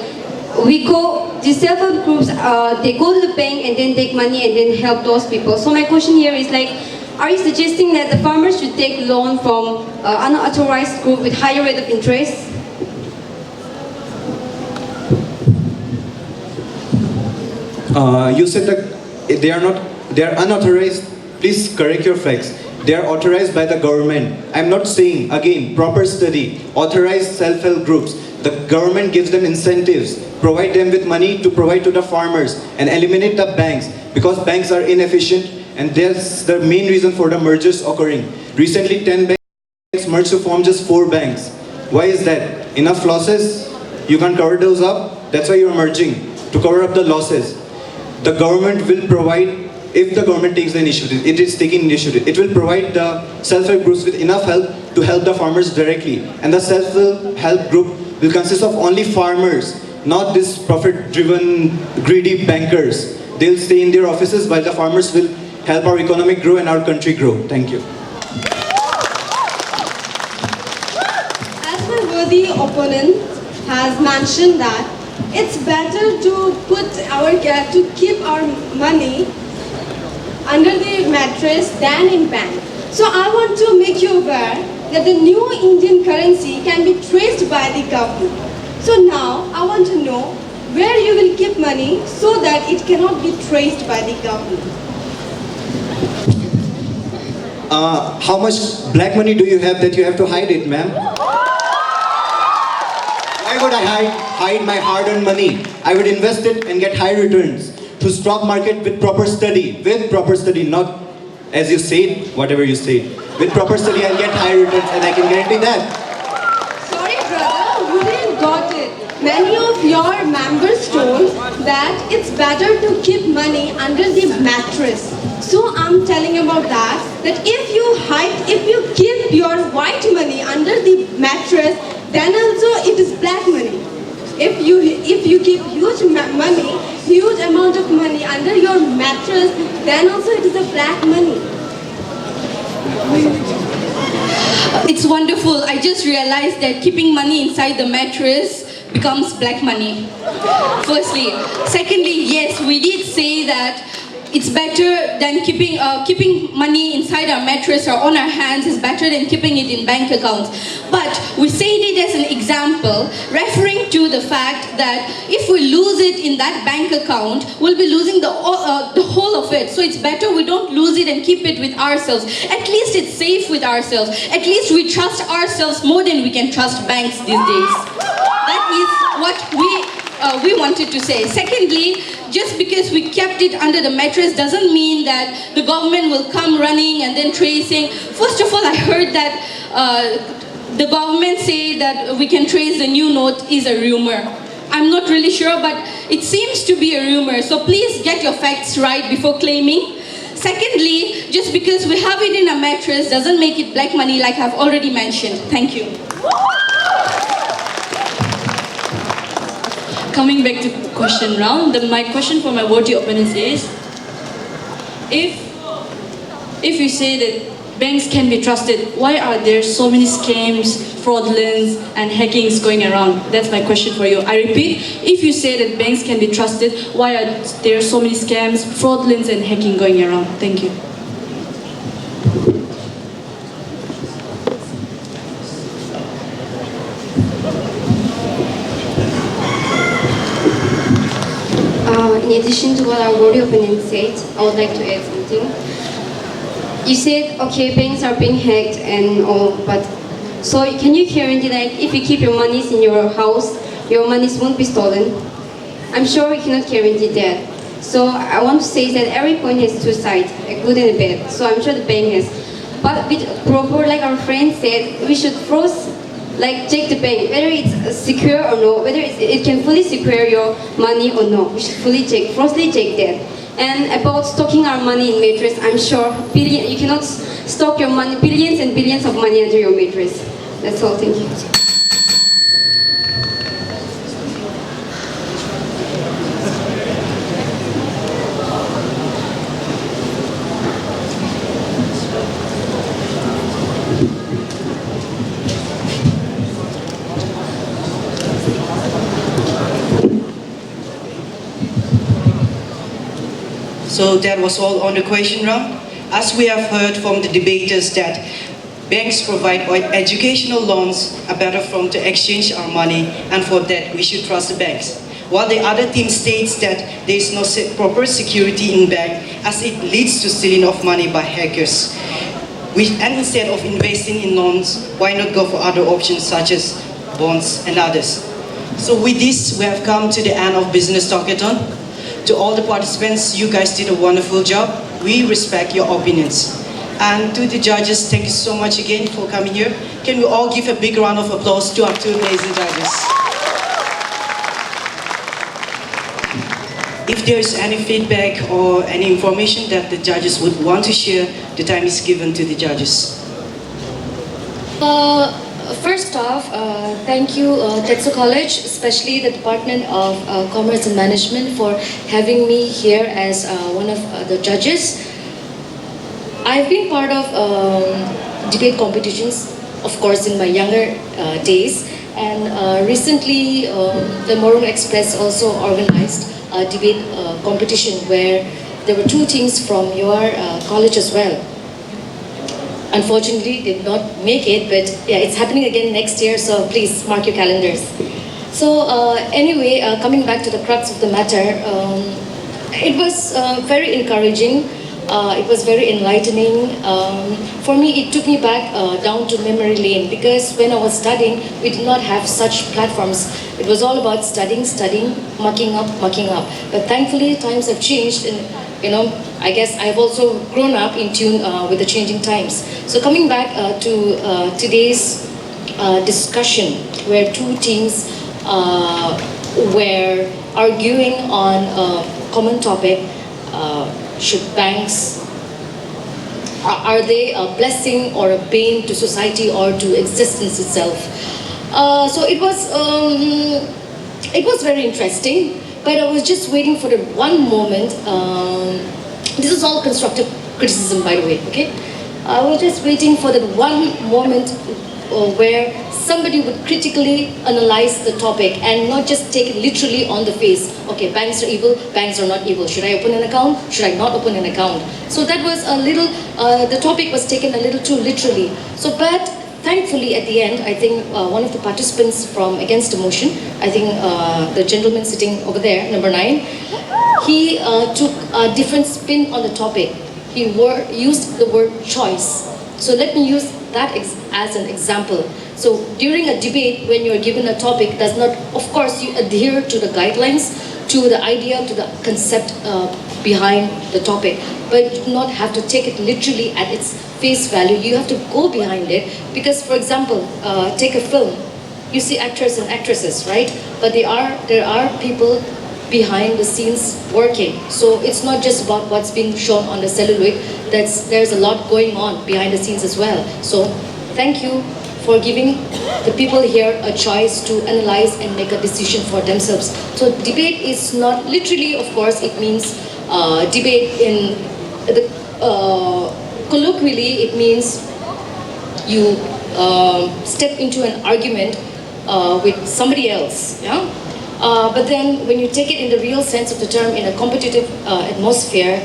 Speaker 12: these self-help groups, they go to the bank and then take money and then help those people. So my question here is are you suggesting that the farmers should take loan from unauthorized group with higher rate of interest?
Speaker 3: You said that they are unauthorized. Please correct your facts. They are authorized by the government. I'm not saying, again, proper study, authorized self-help groups. The government gives them incentives, provide them with money to provide to the farmers and eliminate the banks because banks are inefficient and that's the main reason for the mergers occurring. Recently, 10 banks merged to form just 4 banks. Why is that? Enough losses? You can't cover those up? That's why you're merging, to cover up the losses. The government will provide, if the government takes the initiative, it is taking initiative, it will provide the self-help groups with enough help to help the farmers directly. And the self-help group will consist of only farmers, not these profit-driven, greedy bankers. They'll stay in their offices while the farmers will help our economy grow and our country grow. Thank you.
Speaker 14: As my worthy opponent has mentioned that it's better to keep our money under the mattress than in bank. So I want to make you aware that the new Indian currency can be traced by the government. So now I want to know where you will keep money so that it cannot be traced by the government.
Speaker 3: How much black money do you have that you have to hide it, ma'am? Why would I hide my hard-earned money? I would invest it and get high returns. To stock market with proper study, not as you said, whatever you said. With proper study, I'll get high returns and I can guarantee that.
Speaker 14: Sorry brother, you didn't got it. Many of your members told that it's better to keep money under the mattress. So I'm telling about that if you keep your white money under the mattress, then also it is black money. If you keep huge amount of money under your mattress, then also it is a black money.
Speaker 5: It's wonderful. I just realized that keeping money inside the mattress becomes black money. Firstly. Secondly, yes, we did say that it's better than keeping money inside our mattress or on our hands is better than keeping it in bank accounts. But we said it as an example, referring to the fact that if we lose it in that bank account, we'll be losing the whole of it. So it's better we don't lose it and keep it with ourselves. At least it's safe with ourselves. At least we trust ourselves more than we can trust banks these days. That is what we wanted to say. Secondly, just because we kept it under the mattress doesn't mean that the government will come running and then tracing. First of all, I heard that the government say that we can trace the new note is a rumor. I'm not really sure, but it seems to be a rumor. So please get your facts right before claiming. Secondly, just because we have it in a mattress doesn't make it black money, like I've already mentioned. Thank you.
Speaker 17: Coming back to question round, my question for my worthy opponents is, if you say that banks can be trusted, why are there so many scams, fraudulence and hackings going around? That's my question for you. I repeat, if you say that banks can be trusted, why are there so many scams, fraudulence and hacking going around? Thank you.
Speaker 12: In addition to what our worthy opponent said, I would like to add something. You said, okay, banks are being hacked and all, but so can you guarantee that if you keep your monies in your house, your monies won't be stolen? I'm sure you cannot guarantee that. So I want to say that every coin has two sides, a good and a bad. So I'm sure the bank has. But with proper, like our friend said, we should first check the bank, whether it's secure or no, whether it can fully secure your money or no. We should firstly check that. And about stocking our money in mattress, I'm sure you cannot stock your money, billions and billions of money under your mattress. That's all, thank you.
Speaker 1: So that was all on the question round. As we have heard from the debaters that banks provide educational loans are better from to exchange our money, and for that we should trust the banks. While the other team states that there is no proper security in bank as it leads to stealing of money by hackers. And instead of investing in loans, why not go for other options such as bonds and others? So with this, we have come to the end of Business Talkathon. To all the participants, you guys did a wonderful job. We respect your opinions. And to the judges, thank you so much again for coming here. Can we all give a big round of applause to our two amazing judges? If there is any feedback or any information that the judges would want to share, the time is given to the judges.
Speaker 19: First off, thank you Tetso College, especially the Department of Commerce and Management for having me here as one of the judges. I've been part of debate competitions, of course, in my younger days, and recently the Morung Express also organized a debate competition where there were two teams from your college as well. Unfortunately, did not make it, but yeah, it's happening again next year, so please mark your calendars. So anyway, coming back to the crux of the matter, it was very encouraging. It was very enlightening. For me, it took me back down to memory lane, because when I was studying, we did not have such platforms. It was all about studying, mucking up. But thankfully, times have changed, and I guess I've also grown up in tune with the changing times. So coming back to today's discussion, where two teams were arguing on a common topic, should banks, are they a blessing or a bane to society or to existence itself? So it was very interesting, but I was just waiting for the one moment. This is all constructive criticism, by the way, okay? I was just waiting for that one moment where somebody would critically analyze the topic and not just take it literally on the face. Okay, banks are evil, banks are not evil. Should I open an account? Should I not open an account? So that was a little, the topic was taken a little too literally. So, but thankfully at the end, I think one of the participants from against the motion, I think the gentleman sitting over there, number 9, he took a different spin on the topic. He used the word choice. So let me use that as an example. So during a debate, when you're given a topic, does not, of course, you adhere to the guidelines, to the idea, to the concept behind the topic, but you do not have to take it literally at its face value. You have to go behind it, because, for example, take a film. You see actors and actresses, right? But there are people behind the scenes working. So it's not just about what's being shown on the celluloid. There's a lot going on behind the scenes as well. So thank you for giving the people here a choice to analyze and make a decision for themselves. So debate is not literally, of course, it means debate in the colloquially, it means you step into an argument with somebody else. Yeah? But then when you take it in the real sense of the term in a competitive atmosphere,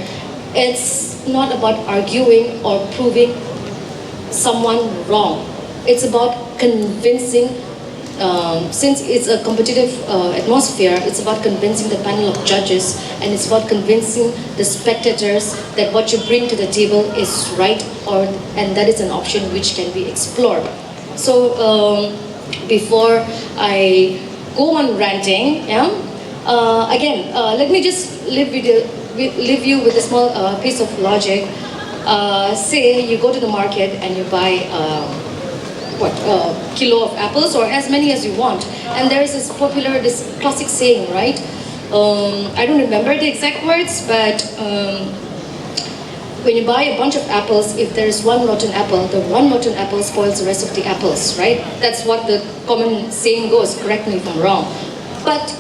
Speaker 19: it's not about arguing or proving someone wrong. It's about convincing, since it's a competitive atmosphere, it's about convincing the panel of judges, and it's about convincing the spectators that what you bring to the table is right, and that is an option which can be explored. So before I go on ranting, yeah, again, let me just leave you with a small piece of logic. Say you go to the market and you buy a kilo of apples, or as many as you want, and there is this classic saying, right? I don't remember the exact words, but when you buy a bunch of apples, if there is one rotten apple, the one rotten apple spoils the rest of the apples, right? That's what the common saying goes. Correct me if I'm wrong, but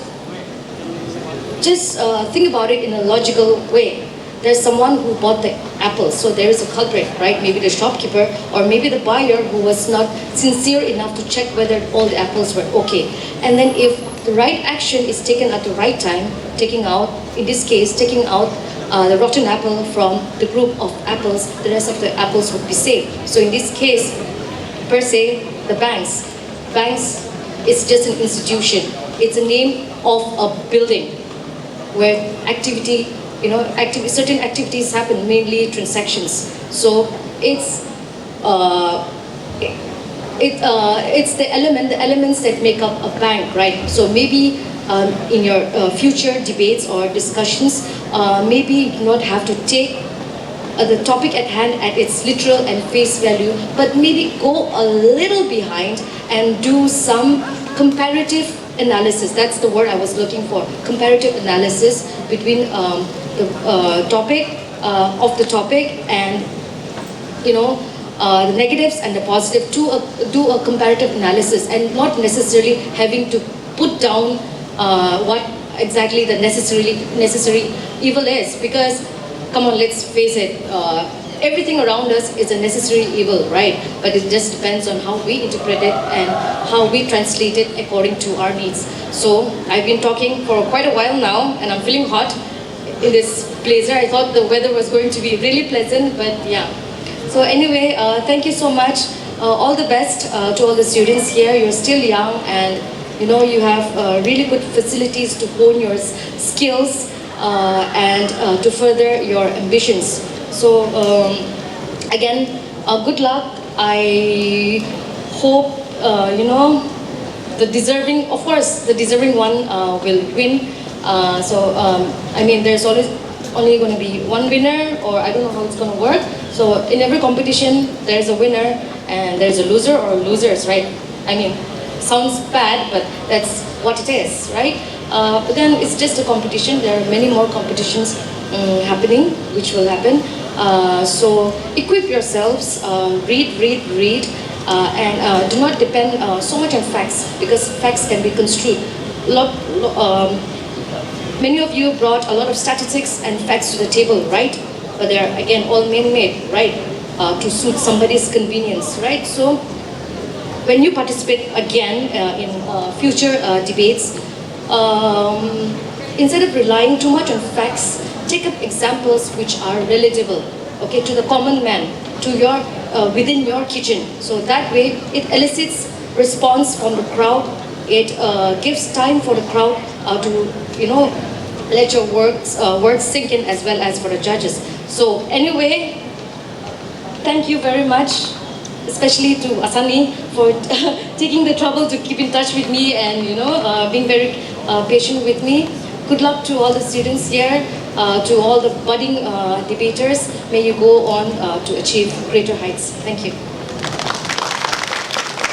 Speaker 19: just think about it in a logical way. There's someone who bought the apples, so there is a culprit, right? Maybe the shopkeeper, or maybe the buyer who was not sincere enough to check whether all the apples were okay. And then if the right action is taken at the right time, in this case, taking out the rotten apple from the group of apples, the rest of the apples would be saved. So in this case, per se, the banks is just an institution. It's a name of a building where certain activities happen, mainly transactions. So it's the elements that make up a bank, right? So maybe in your future debates or discussions, maybe you do not have to take the topic at hand at its literal and face value, but maybe go a little behind and do some comparative analysis. That's the word I was looking for. Comparative analysis between the topic and the negatives and the positive, to do a comparative analysis, and not necessarily having to put down what exactly the necessary evil is. Because come on, let's face it, everything around us is a necessary evil, right? But it just depends on how we interpret it and how we translate it according to our needs. So I've been talking for quite a while now, and I'm feeling hot in this blazer. I thought the weather was going to be really pleasant, but yeah. So anyway, thank you so much. All the best to all the students here. You're still young, and you have really good facilities to hone your skills and to further your ambitions. So again, good luck. I hope the deserving one will win. I mean, there's only going to be one winner, or I don't know how it's going to work. So in every competition, there's a winner and there's a loser or losers, right? I mean, sounds bad, but that's what it is, right? But then it's just a competition. There are many more competitions happening, which will happen. So equip yourselves, read, and do not depend so much on facts, because facts can be construed. Many of you brought a lot of statistics and facts to the table, right? But they are, again, all man-made, right? To suit somebody's convenience, right? So when you participate again in future debates, instead of relying too much on facts, take up examples which are relatable, okay, to the common man, to your within your kitchen. So that way, it elicits response from the crowd. It gives time for the crowd to, let your words sink in, as well as for the judges. So anyway, thank you very much, especially to Asani for taking the trouble to keep in touch with me and being very patient with me. Good luck to all the students here, to all the budding debaters. May you go on to achieve greater heights. Thank you.